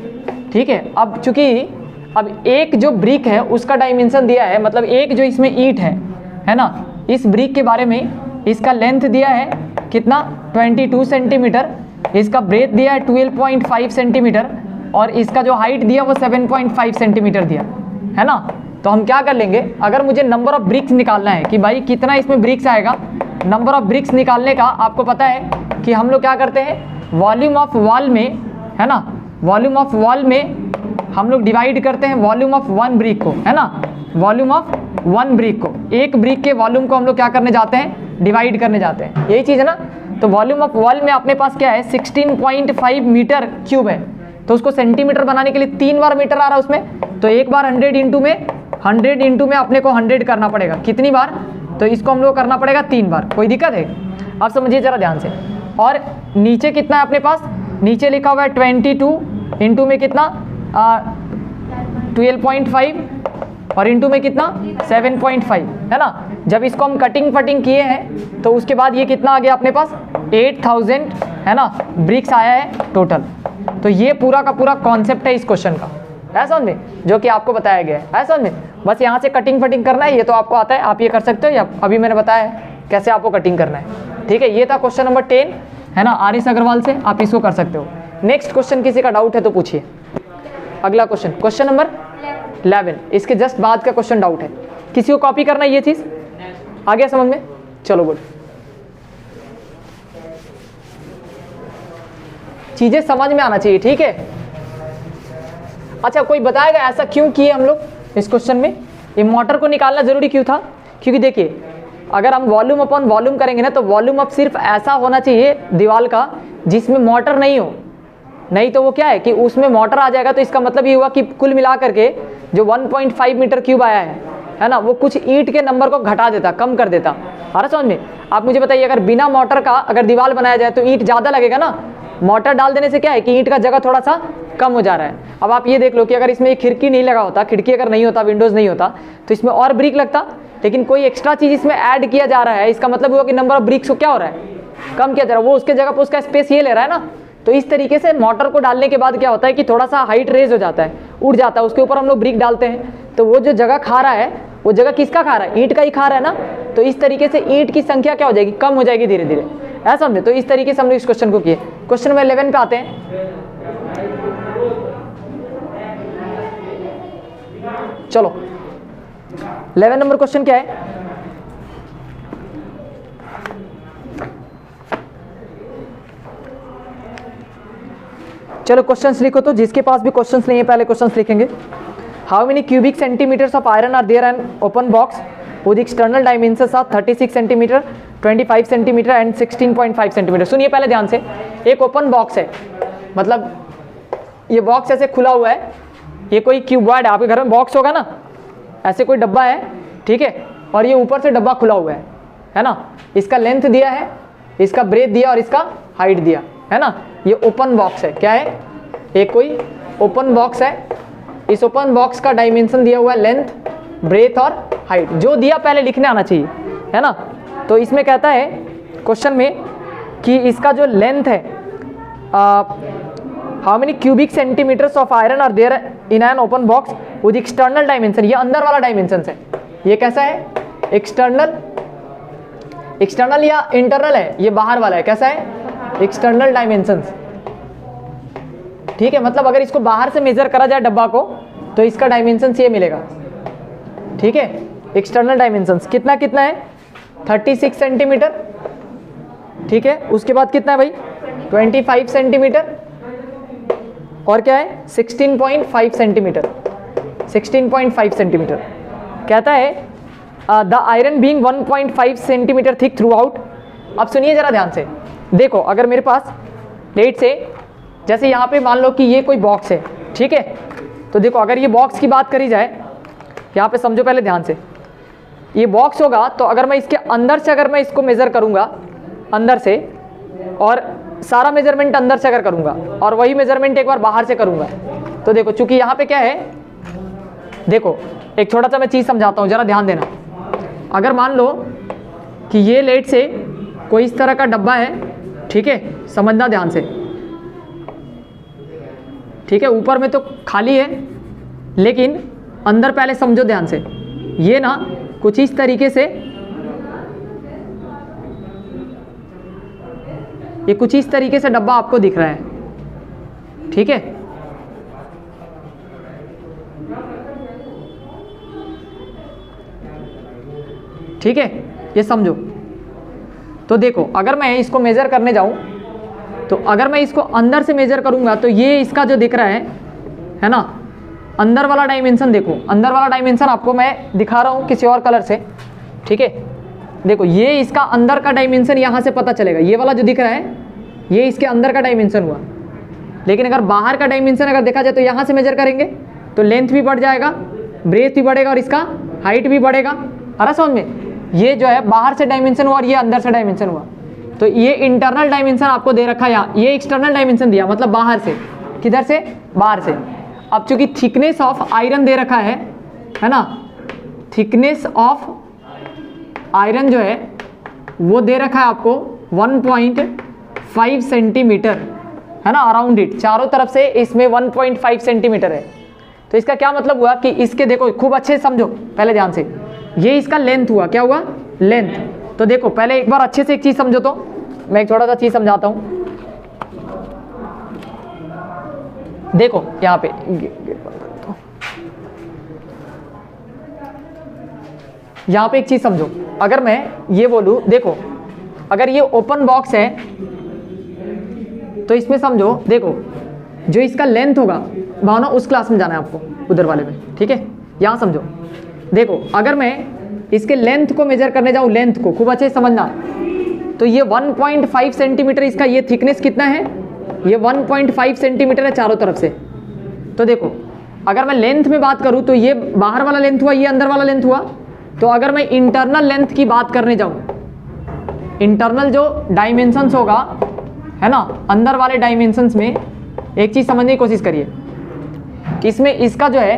Speaker 1: ठीक है, अब चूंकि अब एक जो ब्रिक है उसका डायमेंशन दिया है, मतलब एक जो इसमें ईंट है ना, इस ब्रिक के बारे में इसका लेंथ दिया है कितना 22 सेंटीमीटर, इसका ब्रेथ दिया है 12.5 सेंटीमीटर और इसका जो हाइट दिया वो 7.5 सेंटीमीटर दिया, है ना। तो हम क्या कर लेंगे, अगर मुझे नंबर ऑफ ब्रिक्स निकालना है कि भाई कितना इसमें ब्रिक्स आएगा, नंबर ऑफ ब्रिक्स निकालने का आपको पता है कि हम लोग क्या करते हैं, वॉल्यूम ऑफ वॉल में, है ना, वॉल्यूम ऑफ वॉल में हम लोग डिवाइड करते हैं वॉल्यूम ऑफ वन ब्रिक को, है ना, वॉल्यूम ऑफ वन ब्रिक को, एक ब्रिक के वॉल्यूम को हम लोग क्या करने जाते हैं, डिवाइड करने जाते हैं, यही चीज़ है ना। तो वॉल्यूम ऑफ वॉल में अपने पास क्या है 16.5 मीटर क्यूब है, तो उसको सेंटीमीटर बनाने के लिए 3 बार मीटर आ रहा है उसमें, तो एक बार 100 इंटू में अपने को 100 करना पड़ेगा, कितनी बार, तो इसको हम लोग करना पड़ेगा 3 बार। कोई दिक्कत है? आप समझिए जरा ध्यान से। और नीचे कितना है अपने पास, नीचे लिखा हुआ है 22 इंटू में कितना 12.5 और इंटू में कितना 7.5, है ना। जब इसको हम कटिंग फटिंग किए हैं तो उसके बाद ये कितना आ गया अपने पास 8000, है ना, ब्रिक्स आया है टोटल। तो ये पूरा का पूरा कॉन्सेप्ट है इस क्वेश्चन का, है समझ में, जो कि आपको बताया गया है समझ में। बस यहाँ से कटिंग फटिंग करना है, ये तो आपको आता है, आप ये कर सकते हो, या अभी मैंने बताया है कैसे आपको कटिंग करना है। ठीक है, ये था क्वेश्चन नंबर 10, है ना, आर.एस. अग्रवाल से, आप इसको कर सकते हो। नेक्स्ट क्वेश्चन किसी का डाउट है तो पूछिए। अगला क्वेश्चन, क्वेश्चन नंबर 11, इसके जस्ट बाद का क्वेश्चन डाउट है, किसी को कॉपी करना है ये चीज, आ गया समझ में? चलो गुड, चीजें समझ में आना चाहिए, ठीक है। अच्छा, कोई बताएगा ऐसा क्यों किए हम लोग इस क्वेश्चन में, ये मोटर को निकालना जरूरी क्यों था? क्योंकि देखिए, अगर हम वॉल्यूम अपॉन वॉल्यूम करेंगे ना, तो वॉल्यूम अब सिर्फ ऐसा होना चाहिए दीवार का जिसमें मोटर नहीं हो, नहीं तो वो क्या है कि उसमें मोटर आ जाएगा, तो इसका मतलब ये हुआ कि कुल मिला करके जो 1.5 मीटर क्यूब आया है ना, वो कुछ ईंट के नंबर को घटा देता, कम कर देता। आ रहा समझ में? आप मुझे बताइए, अगर बिना मोटर का अगर दीवार बनाया जाए तो ईंट ज़्यादा लगेगा ना, मोटर डाल देने से क्या है कि ईंट का जगह थोड़ा सा कम हो जा रहा है। अब आप ये देख लो कि अगर इसमें एक खिड़की नहीं लगा होता, खिड़की अगर नहीं होता, विंडोज़ नहीं होता, तो इसमें और ब्रिक लगता, लेकिन कोई एक्स्ट्रा चीज़ इसमें ऐड किया जा रहा है, इसका मतलब हुआ कि नंबर ऑफ ब्रिक्स को क्या हो रहा है, कम किया जा रहा है, वो उसके जगह पर उसका स्पेस ये ले रहा है ना। तो इस तरीके से मोटर को डालने के बाद क्या होता है कि थोड़ा सा हाइट रेज हो जाता है, उड़ जाता है, उसके ऊपर हम लोग ब्रिक डालते हैं, तो वो जो जगह खा रहा है, वो जगह किसका खा रहा है, ईंट का ही खा रहा है ना। तो इस तरीके से ईंट की संख्या क्या हो जाएगी, कम हो जाएगी धीरे धीरे, ऐसा समझे। तो इस तरीके से हम लोग इस क्वेश्चन को किए। क्वेश्चन नंबर 11 पे आते हैं। चलो 11 नंबर क्वेश्चन क्या है, चलो क्वेश्चंस लिखो, तो जिसके पास भी क्वेश्चंस नहीं है पहले क्वेश्चंस लिखेंगे। How many cubic centimetres of iron are there an open box with external dimensions of 36 centimetre, 25 centimetre and 16.5 centimetre. सुनिए पहले ध्यान से, एक ओपन बॉक्स है, मतलब ये बॉक्स ऐसे खुला हुआ है, ये कोई क्यूबॉइड है, आपके घर में बॉक्स होगा ना, ऐसे कोई डब्बा है, ठीक है, और ये ऊपर से डब्बा खुला हुआ है ना, इसका लेंथ दिया है, इसका ब्रेथ दिया और इसका हाइट दिया, है ना। ये ओपन बॉक्स है, क्या है, एक कोई ओपन बॉक्स है, इस ओपन बॉक्स का डायमेंशन दिया हुआ है लेंथ, ब्रेथ और हाइट, जो दिया पहले लिखने आना चाहिए, है ना। तो इसमें कहता है क्वेश्चन में कि इसका जो लेंथ है, how many cubic centimetres of iron are there in an open box with external dimension, ये अंदर वाला डायमेंशन है, ये कैसा है, एक्सटर्नल या इंटरनल है, ये बाहर वाला है, कैसा है, एक्सटर्नल डायमेंशंस, ठीक है। मतलब अगर इसको बाहर से मेजर करा जाए डब्बा को, तो इसका डायमेंशंस ये मिलेगा, ठीक है। एक्सटर्नल डायमेंशंस कितना कितना है, 36 सेंटीमीटर, ठीक है। उसके बाद कितना है भाई, 25 सेंटीमीटर, और क्या है 16.5 सेंटीमीटर, 16.5 सेंटीमीटर। कहता है the iron being 1.5 centimetre thick through out. अब सुनिए जरा ध्यान से, देखो अगर मेरे पास प्लेट से, जैसे यहाँ पे मान लो कि ये कोई बॉक्स है, ठीक है, तो देखो अगर ये बॉक्स की बात करी जाए, यहाँ पे समझो पहले ध्यान से, ये बॉक्स होगा, तो अगर मैं इसके अंदर से अगर मैं इसको मेज़र करूँगा अंदर से, और सारा मेजरमेंट अंदर से अगर करूंगा और वही मेजरमेंट एक बार बाहर से करूंगा, तो देखो चूंकि यहाँ पे क्या है, देखो एक छोटा सा मैं चीज़ समझाता हूँ, जरा ध्यान देना। अगर मान लो कि ये लेट से कोई इस तरह का डब्बा है, ठीक है, समझना ध्यान से, ठीक है, ऊपर में तो खाली है लेकिन अंदर पहले समझो ध्यान से। ये ना कुछ इस तरीके से, ये कुछ इस तरीके से डब्बा आपको दिख रहा है, ठीक है। ठीक है, ये समझो। तो देखो अगर मैं इसको मेजर करने जाऊं, तो अगर मैं इसको अंदर से मेजर करूंगा तो ये इसका जो दिख रहा है ना, अंदर वाला डायमेंशन देखो, अंदर वाला डायमेंशन आपको मैं दिखा रहा हूं किसी और कलर से, ठीक है। देखो ये इसका अंदर का डायमेंशन यहां से पता चलेगा, ये वाला जो दिख रहा है ये इसके अंदर का डायमेंशन हुआ। लेकिन अगर बाहर का डायमेंशन अगर देखा जाए तो यहां से मेजर करेंगे तो लेंथ भी बढ़ जाएगा, ब्रेथ भी बढ़ेगा और इसका हाइट भी बढ़ेगा। आ रहा समझ में? ये जो है बाहर से डायमेंशन हुआ और ये अंदर से डायमेंशन हुआ। तो ये इंटरनल डायमेंशन आपको दे रखा है यहाँ, ये एक्सटर्नल डायमेंशन दिया, मतलब बाहर से। किधर से? बाहर से। अब चूंकि थिकनेस ऑफ आयरन दे रखा है ना, थिकनेस ऑफ आयरन जो है वो दे रखा है आपको 1.5 सेंटीमीटर, है ना, अराउंड इट, चारों तरफ से इसमें 1.5 सेंटीमीटर है। तो इसका क्या मतलब हुआ कि इसके, देखो खूब अच्छे से समझो पहले ध्यान से, ये इसका लेंथ हुआ, क्या हुआ? लेंथ। तो देखो पहले एक बार अच्छे से एक चीज समझो, तो मैं एक छोटा सा चीज समझाता हूं। देखो यहां पे एक चीज समझो, अगर मैं ये बोलूं, देखो अगर ये ओपन बॉक्स है तो इसमें समझो, देखो जो इसका लेंथ होगा, भावना उस क्लास में जाना है आपको, उधर वाले में, ठीक है। यहां समझो, देखो अगर मैं इसके लेंथ को मेजर करने जाऊं, लेंथ को खूब अच्छे से समझना, तो ये 1.5 सेंटीमीटर, इसका ये थिकनेस कितना है? ये 1.5 सेंटीमीटर है चारों तरफ से। तो देखो अगर मैं लेंथ में बात करूं तो ये बाहर वाला लेंथ हुआ, ये अंदर वाला लेंथ हुआ। तो अगर मैं इंटरनल लेंथ की बात करने जाऊं, इंटरनल जो डायमेंशंस होगा, है ना, अंदर वाले डायमेंशंस में एक चीज समझने की कोशिश करिए कि इसमें इसका जो है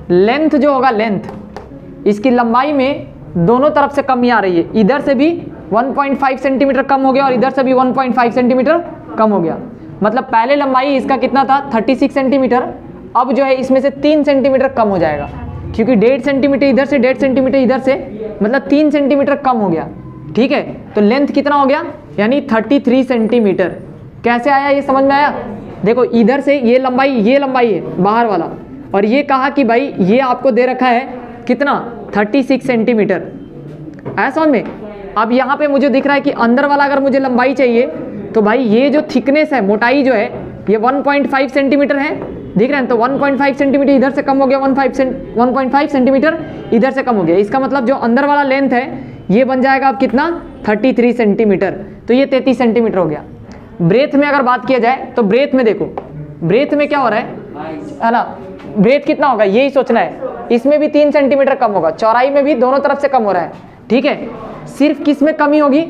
Speaker 1: लेंथ जो होगा, लेंथ इसकी लंबाई में दोनों तरफ से कमी आ रही है। इधर से भी 1.5 सेंटीमीटर कम हो गया और इधर से भी 1.5 सेंटीमीटर कम हो गया। मतलब पहले लंबाई इसका कितना था? 36 सेंटीमीटर। अब जो है इसमें से 3 सेंटीमीटर कम हो जाएगा, क्योंकि 1.5 सेंटीमीटर इधर से, 1.5 सेंटीमीटर इधर से, मतलब 3 सेंटीमीटर कम हो गया, ठीक है। तो लेंथ कितना हो गया? यानी 33 सेंटीमीटर। कैसे आया ये समझ में आया? देखो इधर से ये लंबाई है बाहर वाला, और ये कहा कि भाई ये आपको दे रखा है कितना? 36 सेंटीमीटर। ऐसा समझ में? अब यहाँ पे मुझे दिख रहा है कि अंदर वाला अगर मुझे लंबाई चाहिए तो भाई ये जो थिकनेस है, मोटाई जो है, ये 1.5 सेंटीमीटर है, दिख रहे हैं? तो 1.5 सेंटीमीटर इधर से कम हो गया, 1.5 सेंटीमीटर इधर से कम हो गया। इसका मतलब जो अंदर वाला लेंथ है ये बन जाएगा अब कितना? 33 सेंटीमीटर। तो ये 33 सेंटीमीटर हो गया। ब्रेथ में अगर बात किया जाए तो ब्रेथ में देखो, ब्रेथ में क्या हो रहा है ना, ब्रेथ कितना होगा यही सोचना है। इसमें भी 3 सेंटीमीटर कम होगा, चौड़ाई में भी दोनों तरफ से कम हो रहा है, ठीक है। सिर्फ किस में कमी होगी?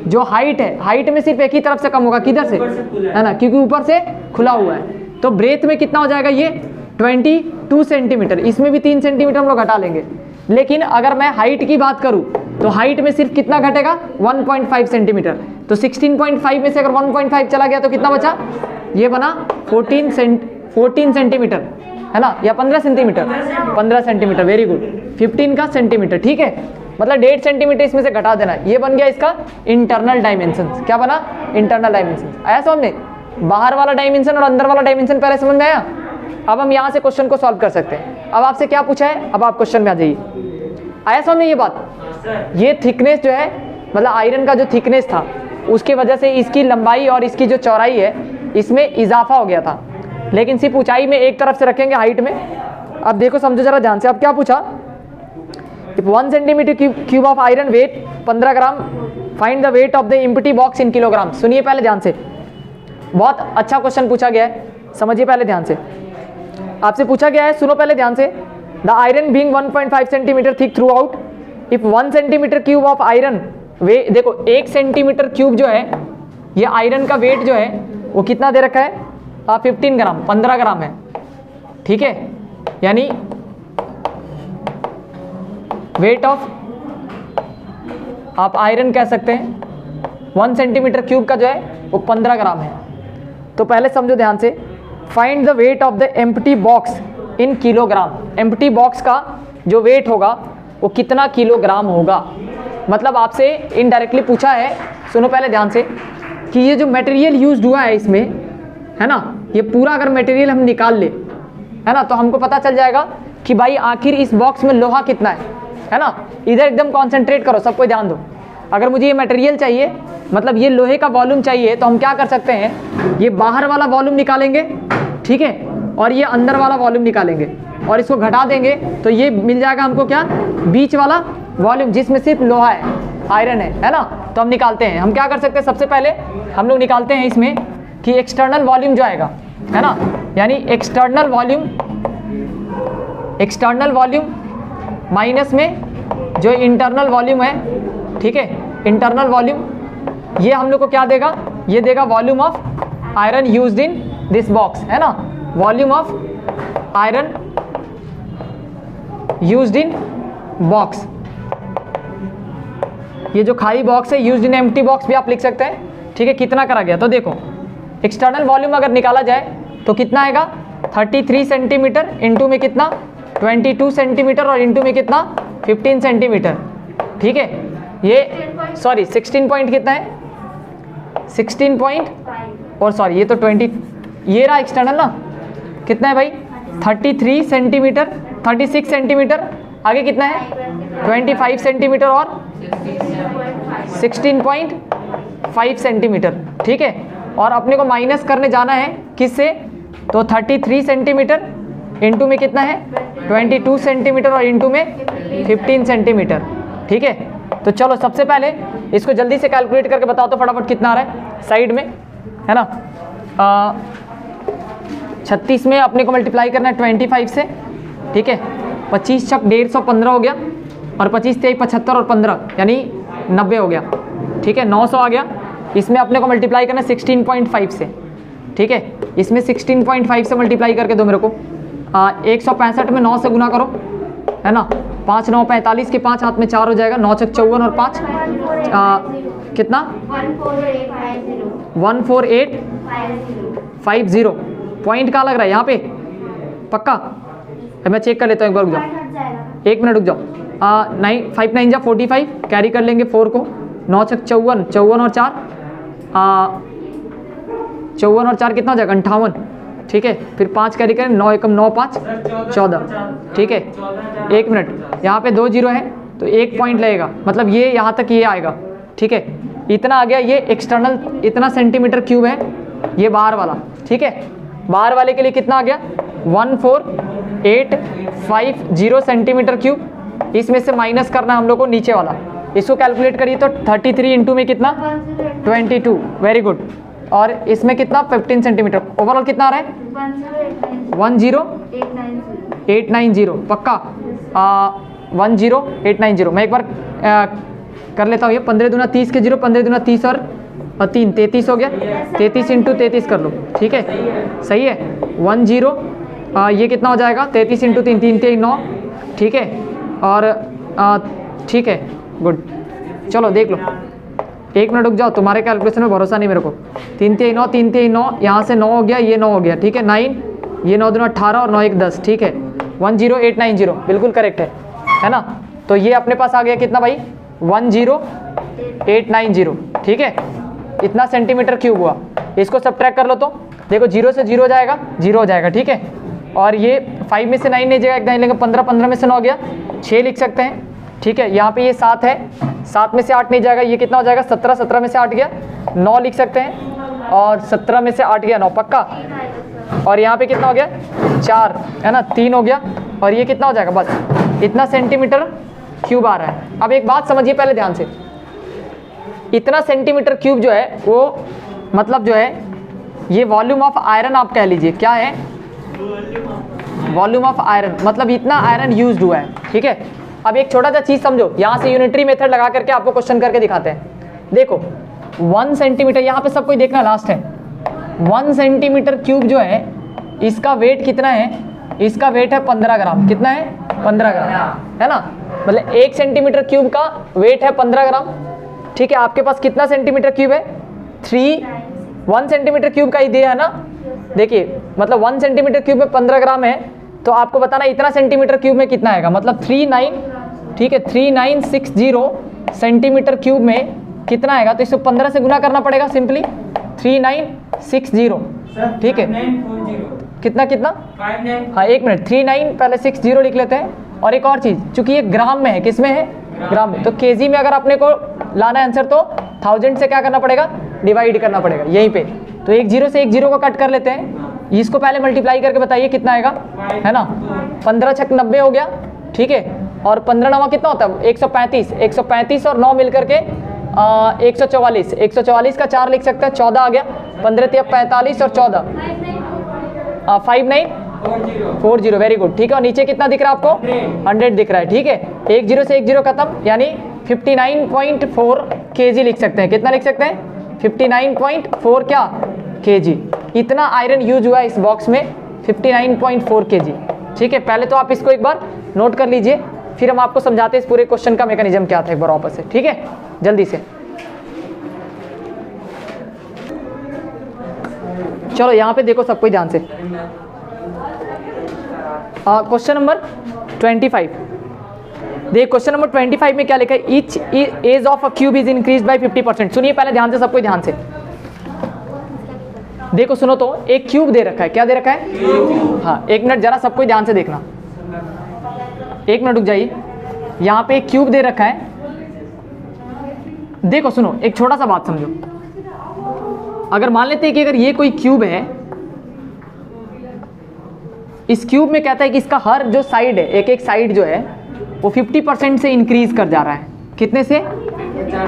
Speaker 1: जो हाइट है, हाइट में सिर्फ एक ही तरफ से कम होगा, किधर से? है ना, क्योंकि ऊपर से खुला हुआ है। तो ब्रेथ में कितना हो जाएगा? ये 22 सेंटीमीटर। इसमें भी 3 सेंटीमीटर हम लोग घटा लेंगे। लेकिन अगर मैं हाइट की बात करूं तो हाइट में सिर्फ कितना घटेगा? 1.5 सेंटीमीटर। तो 16.5 में से अगर 1.5 चला गया तो कितना बचा? ये बना 14 सेंटीमीटर, है ना, या 15 सेंटीमीटर, 15 सेंटीमीटर, वेरी गुड, 15 का सेंटीमीटर, ठीक है। मतलब 1.5 सेंटीमीटर इसमें से घटा देना। ये बन गया इसका इंटरनल डायमेंशन। क्या बना? Internal dimension. आया समझ में? बाहर वाला डायमेंशन और अंदर वाला डायमेंशन पहले समझ में आया? अब हम यहाँ से क्वेश्चन को सॉल्व कर सकते हैं। अब आपसे क्या पूछा है, अब आप क्वेश्चन में आ जाइए। आया समझ में ये बात? ये थिकनेस जो है, मतलब आयरन का जो थिकनेस था, उसकी वजह से इसकी लंबाई और इसकी जो चौड़ाई है इसमें इजाफा हो गया था। लेकिन सिर्फ ऊंचाई में एक तरफ से रखेंगे, हाइट में। अब देखो समझो जरा ध्यान से। अब क्या पूछा? 1 centimetre cube of iron weight 15 gram, find the weight of the empty box in kilogram. सुनिए पहले ध्यान से, बहुत अच्छा क्वेश्चन पूछा गया है, समझिए पहले ध्यान से। आपसे पूछा गया है, सुनो पहले ध्यान से। The iron being 1.5 centimetre thick throughout, if 1 centimetre cube of iron weigh, देखो 1 सेंटीमीटर क्यूब जो है ये आयरन का वेट जो है वो कितना दे रखा है, 15 ग्राम, 15 ग्राम है, ठीक है। यानी वेट ऑफ आप आयरन कह सकते हैं 1 सेंटीमीटर क्यूब का जो है वो 15 ग्राम है। तो पहले समझो ध्यान से, find the weight of the empty box in kilogram. Empty box का जो वेट होगा वो कितना किलोग्राम होगा। मतलब आपसे इनडायरेक्टली पूछा है, सुनो पहले ध्यान से, कि ये जो मटेरियल यूज्ड हुआ है इसमें, है ना, ये पूरा अगर मटेरियल हम निकाल ले, है ना, तो हमको पता चल जाएगा कि भाई आखिर इस बॉक्स में लोहा कितना है ना। इधर एकदम कॉन्सेंट्रेट करो, सबको ध्यान दो। अगर मुझे ये मटेरियल चाहिए, मतलब ये लोहे का वॉल्यूम चाहिए, तो हम क्या कर सकते हैं, ये बाहर वाला वॉल्यूम निकालेंगे, ठीक है, और ये अंदर वाला वॉल्यूम निकालेंगे और इसको घटा देंगे, तो ये मिल जाएगा हमको क्या, बीच वाला वॉल्यूम जिसमें सिर्फ लोहा है, आयरन है ना। तो हम निकालते हैं, हम क्या कर सकते हैं, सबसे पहले हम लोग निकालते हैं इसमें कि एक्सटर्नल वॉल्यूम जो आएगा, है ना, यानी एक्सटर्नल वॉल्यूम माइनस में जो इंटरनल वॉल्यूम है, ठीक है, इंटरनल वॉल्यूम, ये हम लोग को क्या देगा, ये देगा volume of iron used in this box, है ना, volume of iron used in box. ये जो खाली बॉक्स है, यूज्ड इन एम्प्टी बॉक्स भी आप लिख सकते हैं, ठीक है। कितना करा गया, तो देखो एक्सटर्नल वॉल्यूम अगर निकाला जाए तो कितना आएगा, 33 सेंटीमीटर, इंटू में कितना 22 सेंटीमीटर और इंटू में कितना 15 सेंटीमीटर, ठीक है। ये सॉरी 16 पॉइंट कितना है, 16 पॉइंट, और सॉरी ये तो 20, ये रहा एक्सटर्नल ना, कितना है भाई 33 सेंटीमीटर, 36 सेंटीमीटर, आगे कितना है 25 सेंटीमीटर और 16.5 सेंटीमीटर, ठीक है। और अपने को माइनस करने जाना है किससे, तो 33 सेंटीमीटर इंटू में कितना है 22 सेंटीमीटर और इंटू में 15 सेंटीमीटर, ठीक है। तो चलो सबसे पहले इसको जल्दी से कैलकुलेट करके बताओ तो फटाफट कितना आ रहा है साइड में, है ना। 36 में अपने को मल्टीप्लाई करना है 25 से, ठीक है। 25 छक 150, 15 हो गया, और 25 23 75 और 15 यानी 90 हो गया, ठीक है, 900 आ गया। इसमें अपने को मल्टीप्लाई करना है 16.5 से, ठीक है। इसमें 16.5 से मल्टीप्लाई करके दो मेरे को, 165 में 9 से गुना करो, है ना, 5 9 45 के 5 हाथ में 4 हो जाएगा, 9 छक 54 और 5 कितना 14850। पॉइंट कहाँ लग रहा है यहाँ पे, पक्का मैं चेक कर लेता हूँ एक बार, रुक जाओ, एक मिनट रुक जाओ। 5 9 जा 45, कैरी कर लेंगे 4 को, 9 छक 54, 54 और 4 54 और 4 कितना हो जाएगा 58, ठीक है। फिर 5 कैरी करें, 9 एकम 9 5 14, ठीक है। एक मिनट, यहाँ पे 2 जीरो है तो 1 पॉइंट लगेगा, मतलब ये यहाँ तक ये आएगा, ठीक है। इतना आ गया, ये एक्सटर्नल इतना सेंटीमीटर क्यूब है, ये बाहर वाला, ठीक है। बाहर वाले के लिए कितना आ गया 14850 सेंटीमीटर क्यूब। इसमें से माइनस करना हम लोग को नीचे वाला, इसको कैलकुलेट करिए तो 33 इंटू में कितना 22, वेरी गुड। और इसमें कितना 15 सेंटीमीटर, ओवरऑल कितना आ रहा है 10890, पक्का 10890। मैं एक बार कर लेता हूँ, ये 15 दूना 30 के 0, 15 दूना 30 और 3 33 हो गया, 33 इंटू 33 कर लो, ठीक है, सही है। 10 ये कितना हो जाएगा 33 इंटू 3 3 3 9, ठीक है। और ठीक है, गुड। चलो देख लो, एक मिनट रुक जाओ, तुम्हारे कैलकुलेशन में भरोसा नहीं मेरे को। 3 3 9 3 3 9, यहाँ से 9 हो गया, ये 9 हो गया, ठीक है, 9, ये 9 दूना 18 और 9 1 10, ठीक है। 10890 बिल्कुल करेक्ट है ना। तो ये अपने पास आ गया कितना भाई 10890, ठीक है। इतना सेंटीमीटर क्यूब हुआ। इसको सब्ट्रैक्ट कर लो तो देखो, 0 से 0 जाएगा, 0 हो जाएगा, ठीक है। और ये 5 में से 9 नहीं जाएगा, एक 9 लेंगे, 15 15 में से 9 गया, 6 लिख सकते हैं, ठीक है। यहाँ पे ये 7 है, 7 में से 8 नहीं जाएगा, ये कितना हो जाएगा 17, 17 में से 8 गया, 9 लिख सकते हैं, और 17 में से 8 गया 9, पक्का। और यहाँ पे कितना हो गया 4, है ना, 3 हो गया, और ये कितना हो जाएगा, बस इतना सेंटीमीटर क्यूब आ रहा है। अब एक बात समझिए पहले ध्यान से, इतना सेंटीमीटर क्यूब जो है वो मतलब जो है ये वॉल्यूम ऑफ आयरन आप कह लीजिए, क्या है वॉल्यूम ऑफ आयरन, मतलब इतना आयरन यूज्ड हुआ है, ठीक है। अब एक छोटा सा चीज़ समझो, यहाँ से यूनिटरी मेथड लगा करके आपको क्वेश्चन करके दिखाते हैं। देखो 1 सेंटीमीटर, यहाँ पे सब कोई देखना लास्ट है, 1 सेंटीमीटर क्यूब जो है इसका वेट कितना है, इसका वेट है 15 ग्राम। कितना है? 15 ग्राम, है ना। मतलब 1 सेंटीमीटर क्यूब का वेट है 15 ग्राम। ठीक है, आपके पास कितना सेंटीमीटर क्यूब है? 1 सेंटीमीटर क्यूब का ही दिया है ना। देखिए मतलब 1 सेंटीमीटर क्यूब में 15 ग्राम है, तो आपको बताना इतना सेंटीमीटर क्यूब में कितना आएगा। मतलब 3960 सेंटीमीटर क्यूब में कितना आएगा, तो इसको 15 से गुना करना पड़ेगा सिंपली, 3960। ठीक है, कितना कितना 59। हाँ 1 मिनट, 39 पहले 60 लिख लेते हैं। और एक और चीज़, चूंकि ये ग्राम में है, किस में है? ग्राम में। तो केजी में अगर अपने को लाना है आंसर, तो 1000 से क्या करना पड़ेगा? डिवाइड करना पड़ेगा यहीं पे। तो एक 0 से एक 0 को कट कर लेते हैं, इसको पहले मल्टीप्लाई करके बताइए कितना आएगा, है ना। 15 छक 90 हो गया। ठीक है, और 15 9 कितना होता है? 135 और 9 मिलकर के 144। 144 का 4 लिख सकते हैं, 14 आ गया। 15 3 45 और 14 5940। Very good. ठीक है, और नीचे कितना दिख रहा है आपको? 100 दिख रहा है। ठीक है, एक 0 से एक 0 खत्म, यानी 59.4 kg लिख सकते हैं। कितना लिख सकते हैं? 59.4 क्या? kg। इतना आयरन यूज हुआ है इस बॉक्स में, 59.4 kg। ठीक है, पहले तो आप इसको एक बार नोट कर लीजिए, फिर हम आपको समझाते हैं इस पूरे क्वेश्चन का मैकेनिज्म क्या था एक बार वापस से। ठीक है, जल्दी से चलो यहाँ पे देखो सब कोई ध्यान से। क्वेश्चन नंबर 25 देख, क्वेश्चन नंबर 25 में क्या लिखा है? Each edge of a cube is increase by 50%। सुनिए पहले ध्यान से, सबको ध्यान से देखो, सुनो तो। एक क्यूब दे रखा है, क्या दे रखा है? हाँ 1 मिनट जरा सबको ध्यान से देखना, 1 मिनट रुक जाइए। यहाँ पे एक क्यूब दे रखा है, देखो सुनो, एक छोटा सा बात समझो। अगर मान लेते हैं कि अगर ये कोई क्यूब है, इस क्यूब में कहता है कि इसका हर जो साइड है, एक एक साइड जो है वो 50% से इंक्रीज कर जा रहा है। कितने से?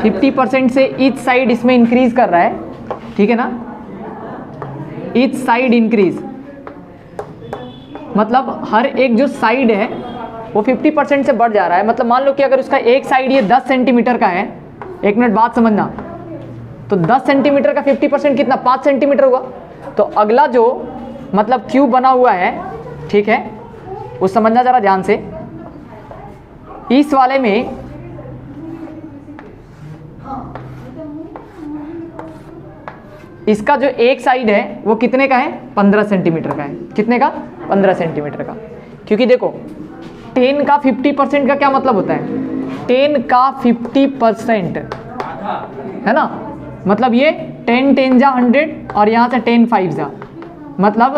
Speaker 1: 50% से ईच साइड इसमें इंक्रीज कर रहा है। ठीक है ना, ईच साइड इंक्रीज, मतलब हर एक जो साइड है वो 50% से बढ़ जा रहा है। मतलब मान लो कि अगर उसका एक साइड ये 10 सेंटीमीटर का है, 1 मिनट बात समझना, तो 10 सेंटीमीटर का 50% कितना? 5 सेंटीमीटर हुआ। तो अगला जो मतलब क्यूब बना हुआ है, ठीक है, वो समझना जरा ध्यान से। इस वाले में इसका जो एक साइड है वो कितने का है? 15 सेंटीमीटर का है। कितने का? 15 सेंटीमीटर का। क्योंकि देखो 10 का 50% का क्या मतलब होता है? 10 का 50% है ना, मतलब ये 10 10 जा 100 और यहाँ से 10 5 जा, मतलब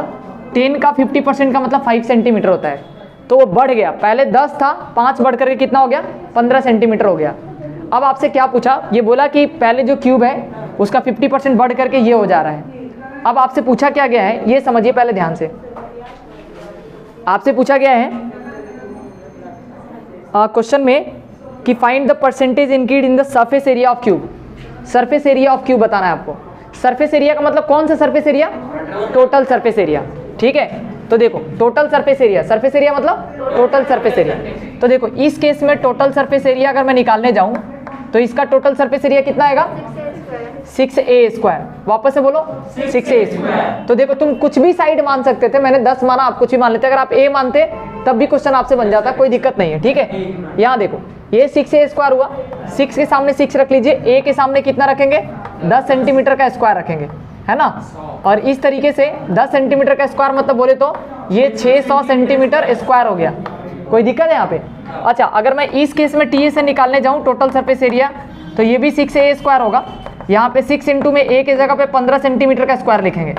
Speaker 1: 10 का 50% का मतलब 5 सेंटीमीटर होता है। तो वो बढ़ गया, पहले 10 था, 5 बढ़ करके कितना हो गया? 15 सेंटीमीटर हो गया। अब आपसे क्या पूछा? ये बोला कि पहले जो क्यूब है उसका 50% बढ़ करके ये हो जा रहा है। अब आपसे पूछा क्या गया है, ये समझिए पहले ध्यान से। आपसे पूछा गया है क्वेश्चन में कि find the percentage increase in the surface area of cube. Surface area of cube बताना है आपको। सरफेस एरिया का मतलब कौन सा surface area? Total surface area. ठीक है, तो देखो total surface area, surface area मतलब टोटल सरफेस एरिया। तो देखो इस केस में टोटल सरफेस एरिया अगर मैं निकालने जाऊं तो इसका टोटल सरफेस एरिया कितना आएगा? 6a²। वापस से बोलो 6a²। तो देखो तुम कुछ भी साइड मान सकते थे, मैंने 10 माना, आप कुछ भी मान लेते। अगर आप a मानते तब भी क्वेश्चन आपसे बन जाता, कोई दिक्कत नहीं है। ठीक है, यहाँ देखो ये 6a² हुआ, 6 के सामने 6 रख लीजिए, a के सामने कितना रखेंगे? 10 सेंटीमीटर का स्क्वायर रखेंगे, है ना। और इस तरीके से 10 सेंटीमीटर का स्क्वायर मतलब बोले तो ये 600 सेंटीमीटर स्क्वायर हो गया। कोई दिक्कत है यहाँ पे? अच्छा, अगर मैं इस केस में TA से निकालने जाऊँ टोटल सरफेस एरिया, तो ये भी 6a² होगा। यहाँ पे 6 इंटू में a के जगह पे 15 सेंटीमीटर का स्क्वायर लिखेंगे,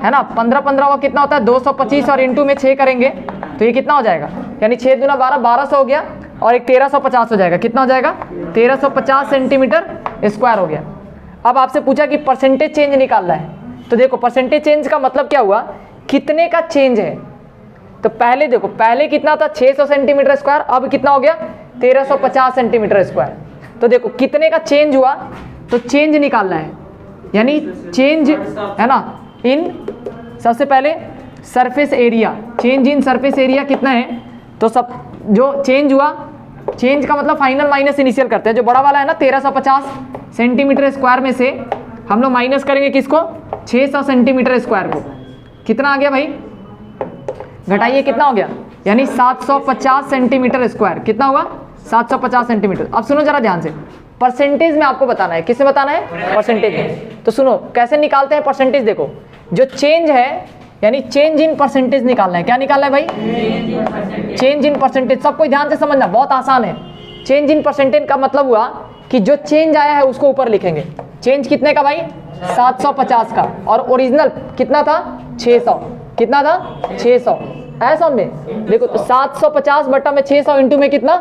Speaker 1: है ना। 15 15 का कितना होता है? 225 और इंटू में 6 करेंगे तो ये कितना हो जाएगा? यानी 6 दूना 12, 1200 हो गया और एक 1350 हो जाएगा। कितना हो जाएगा? 1350 सेंटीमीटर स्क्वायर हो गया। अब आपसे पूछा कि परसेंटेज चेंज निकालना है, तो देखो परसेंटेज चेंज का मतलब क्या हुआ? कितने का चेंज है। तो पहले देखो, पहले कितना था? 600 सेंटीमीटर स्क्वायर, अब कितना हो गया? 1350 सेंटीमीटर स्क्वायर। तो देखो कितने का चेंज हुआ, तो चेंज निकालना है, यानी चेंज है ना इन, सबसे पहले surface area, change in surface area कितना है? तो सब जो चेंज हुआ, चेंज का मतलब फाइनल माइनस इनिशियल करते हैं। जो बड़ा वाला है ना 1350 सेंटीमीटर स्क्वायर में से हम लोग माइनस करेंगे किसको, 600 सेंटीमीटर स्क्वायर को। कितना आ गया भाई, घटाइए कितना हो गया, यानी 750 सेंटीमीटर स्क्वायर। कितना हुआ, 750 सेंटीमीटर। अब सुनो जरा ध्यान से, परसेंटेज में आपको बताना है। किससे बताना है, परसेंटेज में। तो सुनो कैसे निकालते हैं परसेंटेज, देखो जो चेंज है यानी चेंज इन परसेंटेज निकालना है। क्या निकालना है भाई, चेंज इन परसेंटेज। सबको ध्यान से समझना, बहुत आसान है। चेंज इन परसेंटेज का मतलब हुआ कि जो चेंज आया है उसको ऊपर लिखेंगे। चेंज कितने का भाई, 750 का, और ओरिजिनल कितना था, 600। कितना था, 600। ऐसा में देखो तो 750 बटा में 600 इंटू में कितना,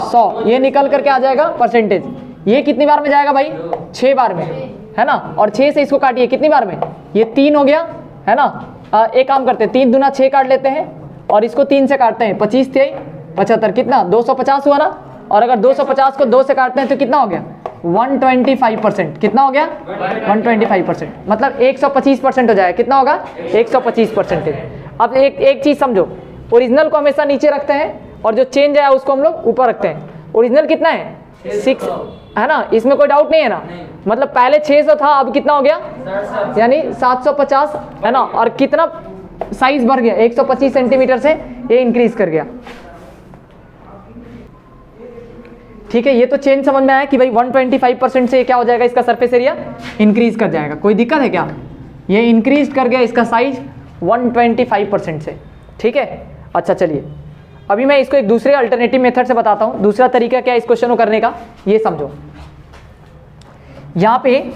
Speaker 1: 100। ये निकल करके आ जाएगा परसेंटेज। ये कितनी बार में जाएगा भाई, 6 बार में, है ना। और 6 से इसको काटिए कितनी बार में, ये 3 हो गया, है ना। एक काम करते हैं, 3 दूना 6 काट लेते हैं और इसको 3 से काटते हैं, 25 थे 75, कितना 250 हुआ ना। और अगर 250 को 2 से काटते हैं तो कितना हो गया, 125%। कितना हो गया, 125%, मतलब 125% हो जाएगा। कितना होगा, 125%। अब एक चीज समझो, ओरिजिनल को हमेशा नीचे रखते हैं और जो चेंज आया उसको हम लोग ऊपर रखते हैं। ओरिजिनल कितना है, 6, है ना, इसमें कोई डाउट नहीं है ना। मतलब पहले 600 था, अब कितना हो गया, यानी 750, है ना। और कितना साइज बढ़ गया, 125 सेंटीमीटर से ये इंक्रीज कर गया। ठीक है, ये तो चेंज समझ में आया कि भाई 125% से क्या हो जाएगा, इसका सरफेस एरिया इंक्रीज कर जाएगा। कोई दिक्कत है क्या, ये इंक्रीज कर गया इसका साइज 125% से। ठीक है, अच्छा चलिए अभी मैं इसको एक दूसरे अल्टरनेटिव मेथड से बताता हूं। दूसरा तरीका क्या है इस क्वेश्चन को करने का, ये समझो। यहां पे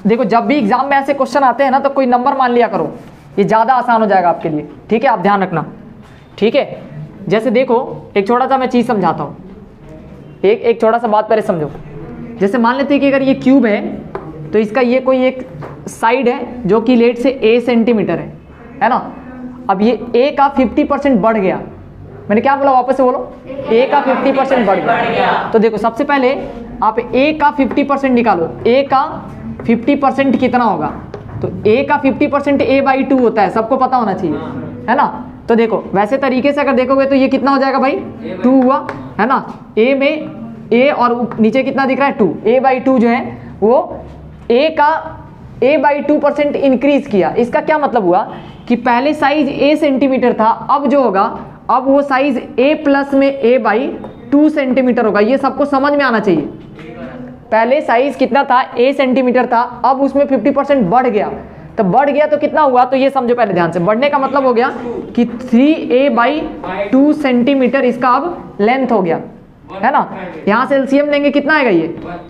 Speaker 1: देखो, जब भी एग्जाम में ऐसे क्वेश्चन आते हैं ना तो कोई नंबर मान लिया करो, ये ज्यादा आसान हो जाएगा आपके लिए। ठीक है, आप ध्यान रखना। ठीक है, जैसे देखो एक छोटा सा मैं चीज समझाता हूं, एक छोटा सा बात पहले समझो। जैसे मान लेते हैं कि अगर ये क्यूब है तो इसका ये कोई एक साइड है जो कि लेट से a सेंटीमीटर है ना। अब ये a का 50% बढ़ गया। मैंने क्या बोला, वापस से बोलो, a का 50% बढ़ गया। तो देखो सबसे पहले आप a का 50% निकालो। a का 50% कितना होगा, तो a का 50% a/2 होता है, सबको पता होना चाहिए, है ना। तो देखो वैसे तरीके से अगर देखोगे तो ये कितना हो जाएगा भाई, 2 हुआ, है ना। a में a और नीचे कितना दिख रहा है, 2। a/2 जो है वो a का a/2% इंक्रीज किया। इसका क्या मतलब हुआ कि पहले साइज a सेंटीमीटर था, अब जो होगा, अब वो साइज a प्लस में a/2 सेंटीमीटर होगा। ये सबको समझ में आना चाहिए। पहले साइज कितना था, a सेंटीमीटर था, अब उसमें 50% बढ़ गया। तो बढ़ गया तो कितना हुआ, तो ये समझो पहले ध्यान से। बढ़ने का मतलब हो गया कि 3a/2 सेंटीमीटर इसका अब लेंथ हो गया, है ना। यहां से एलसीएम लेंगे कितना आएगा,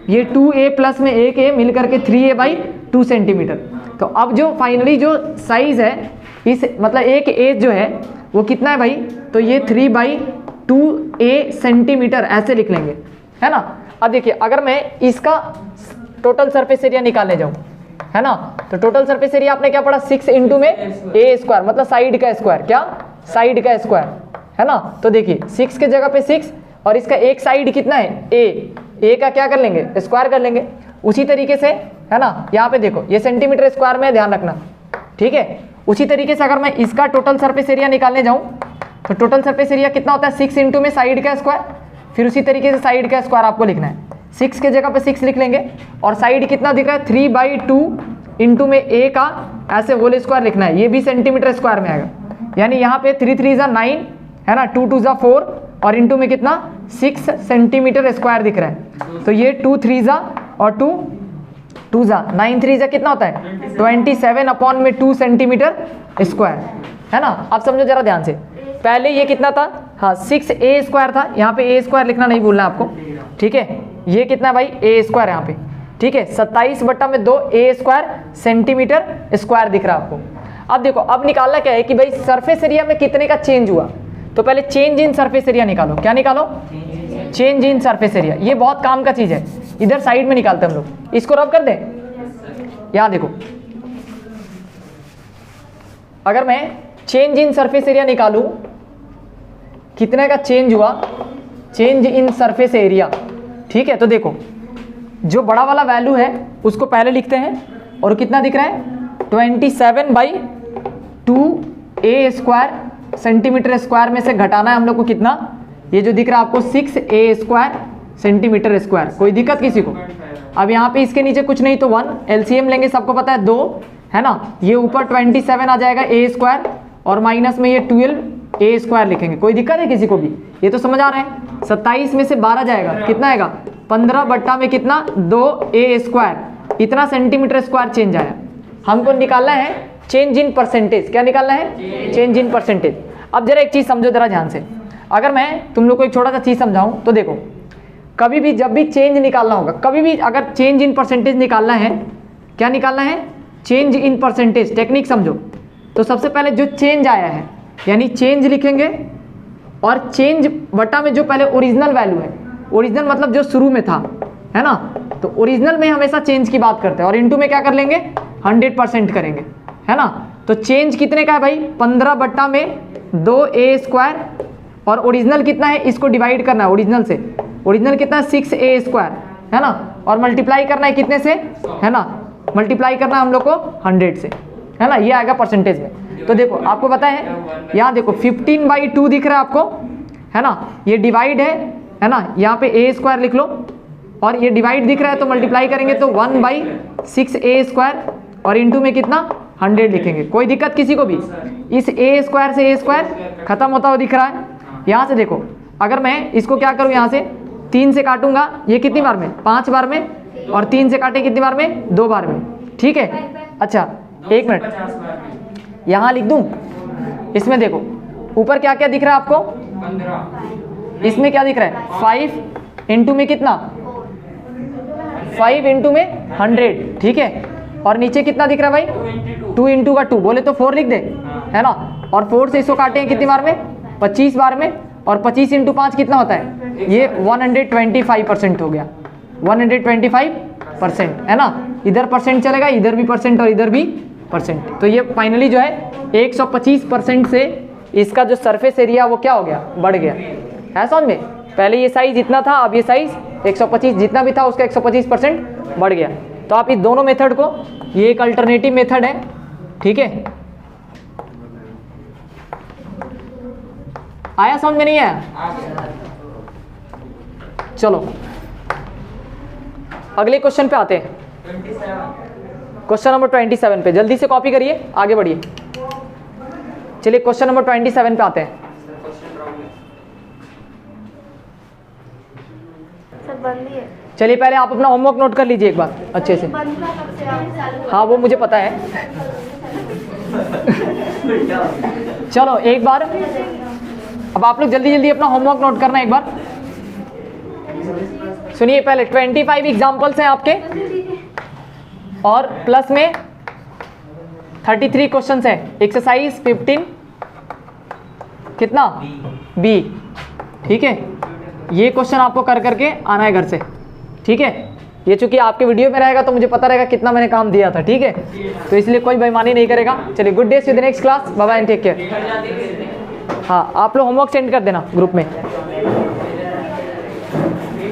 Speaker 1: ये 2a प्लस में 1a मिलकर के 3a/2 सेंटीमीटर। तो अब जो फाइनली जो साइज है इस मतलब एक एज जो है वो कितना है भाई, तो ये 3/2a सेंटीमीटर ऐसे लिख लेंगे, है ना। अब देखिए अगर मैं इसका टोटल सरफेस एरिया निकालने जाऊं, है ना, तो टोटल सरफेस एरिया आपने क्या पढ़ा, 6 इंटू में a स्क्वायर, मतलब साइड का स्क्वायर। क्या, साइड का स्क्वायर, है ना। तो देखिए 6 के जगह पे 6 और इसका एक साइड कितना है, a का क्या कर लेंगे, स्क्वायर कर लेंगे। उसी तरीके से, है ना, यहाँ पे देखो ये सेंटीमीटर स्क्वायर में, ध्यान रखना। ठीक है, उसी तरीके से अगर मैं इसका टोटल सरफेस एरिया निकालने जाऊं तो टोटल सरफेस एरिया कितना होता है, 6 इंटू में साइड का स्क्वायर। फिर उसी तरीके से साइड का स्क्वायर आपको लिखना है। 6 के जगह पे 6 लिख लेंगे और साइड कितना दिख रहा है, 3/2 इंटू में a का ऐसे होल स्क्वायर लिखना है। ये भी सेंटीमीटर स्क्वायर में आएगा, यानी यहाँ पे 3 3 जा 9, है ना, 2 2 जा 4 और इंटू में कितना 6 सेंटीमीटर स्क्वायर दिख रहा है। तो ये 2 3 जा और 2 2 जा 9 3 जा कितना होता है, 27/2 सेंटीमीटर स्क्वायर, है ना। अब समझो जरा ध्यान से, पहले ये कितना था, हाँ 6a स्क्वायर था। यहाँ पे a स्क्वायर लिखना नहीं भूलना आपको। ठीक है, ये कितना है भाई, a स्क्वायर यहाँ पे। ठीक है, 27/2 a स्क्वायर सेंटीमीटर स्क्वायर दिख रहा है आपको। अब देखो अब निकालना क्या है कि भाई सरफेस एरिया में कितने का चेंज हुआ। तो पहले चेंज इन सरफेस एरिया निकालो। क्या निकालो, चेंज इन सरफेस एरिया। ये बहुत काम का चीज है, इधर साइड में निकालते हैं हम लोग। इसको रब कर दें, यहां देखो अगर मैं चेंज इन सरफेस एरिया निकालूं, कितने का चेंज हुआ, चेंज इन सरफेस एरिया। ठीक है, तो देखो जो बड़ा वाला वैल्यू है उसको पहले लिखते हैं और कितना दिख रहा है 27/2a² सेंटीमीटर स्क्वायर में से घटाना है हम लोग को कितना, ये जो दिख रहा है आपको 6a² सेंटीमीटर स्क्वायर। कोई दिक्कत किसी को? अब यहाँ पे इसके नीचे कुछ नहीं तो 1, एलसीएम लेंगे, सबको पता है 2 है ना। ये ऊपर 27 आ जाएगा a² और माइनस में ये 12a² लिखेंगे। कोई दिक्कत है किसी को भी? ये तो समझ आ रहा है। 27 में से 12 जाएगा, कितना आएगा? 15 बट्टा में कितना? 2a²। इतना सेंटीमीटर स्क्वायर चेंज आया। हमको निकालना है चेंज इन परसेंटेज। क्या निकालना है? Change in percentage. अब जरा एक चीज समझो जरा ध्यान से। अगर मैं तुम लोग को एक छोटा सा चीज समझाऊं तो देखो, कभी भी जब भी चेंज निकालना होगा, कभी भी अगर चेंज इन परसेंटेज निकालना है, क्या निकालना है? Change in percentage. टेक्निक समझो। तो सबसे पहले जो चेंज आया है यानी चेंज लिखेंगे और चेंज बटा में जो पहले ओरिजिनल वैल्यू है, ओरिजिनल मतलब जो शुरू में था, है ना। तो ओरिजिनल में हमेशा चेंज की बात करते हैं और इनटू में क्या कर लेंगे? 100% करेंगे, है ना। तो चेंज कितने का है भाई? 15 बट्टा में 2a² और ओरिजिनल कितना है इसको डिवाइड करना है ओरिजिनल से। ओरिजिनल कितना है? 6a², है ना। और मल्टीप्लाई करना है कितने से? है ना, मल्टीप्लाई करना है हम लोग को 100 से, है ना। ये आएगा परसेंटेज में। तो देखो आपको पता है, यहाँ देखो 15/2 दिख रहा है आपको, है ना। ये डिवाइड है ना। यहाँ पे a² लिख लो और ये डिवाइड दिख रहा है तो मल्टीप्लाई करेंगे तो 1/6a² और इनटू में कितना? 100 लिखेंगे। कोई दिक्कत किसी को भी? इस a² से a² खत्म होता हुआ दिख रहा है। यहाँ से देखो, अगर मैं इसको क्या करूँ, यहाँ से 3 से काटूंगा, ये कितनी बार में? 5 बार में। और 3 से काटे कितनी बार में? 2 बार में। ठीक है। अच्छा एक मिनट, यहाँ लिख दूं। इसमें देखो ऊपर क्या क्या दिख रहा है आपको? 15। इसमें क्या दिख रहा है? 5 इंटू में कितना? 5 इंटू में 100। ठीक है। और नीचे कितना दिख रहा है भाई? 2 इंटू का 2, बोले तो 4 लिख दे, है ना। और 4 से इसको काटे हैं कितनी बार में? 25 बार में। और 25 इंटू 5 कितना होता है? ये 125% हो गया। 125%, है ना। इधर परसेंट चलेगा, इधर भी परसेंट और इधर भी परसेंट। तो ये फाइनली जो है 125% से इसका जो सरफेस एरिया वो क्या हो गया? बढ़ गया। है समझ में? पहले ये साइज इतना था, अब ये साइज 125 जितना भी था उसका 125% बढ़ गया। तो आप इस दोनों मेथड को, ये एक अल्टरनेटिव मेथड है, ठीक है। आया समझ में? नहीं आया? चलो अगले क्वेश्चन पे आते हैं। क्वेश्चन नंबर 27 पे जल्दी से कॉपी करिए, आगे बढ़िए। चलिए क्वेश्चन नंबर 27 पे आते हैं। चलिए पहले आप अपना होमवर्क नोट कर लीजिए एक बार अच्छे से। हाँ वो मुझे पता है। चलो एक बार, अब आप लोग जल्दी जल्दी अपना होमवर्क नोट करना एक बार। सुनिए पहले 25 एग्जाम्पल्स हैं आपके और प्लस में 33 क्वेश्चंस हैं। एक्सरसाइज 15 कितना? बी। ठीक है। ये क्वेश्चन आपको कर करके आना है घर से, ठीक है। ये चूंकि आपके वीडियो में रहेगा तो मुझे पता रहेगा कितना मैंने काम दिया था, ठीक है। तो इसलिए कोई बेईमानी नहीं करेगा। चलिए good day, see you the next class, bye bye and take care. हाँ आप लोग होमवर्क सेंड कर देना ग्रुप में।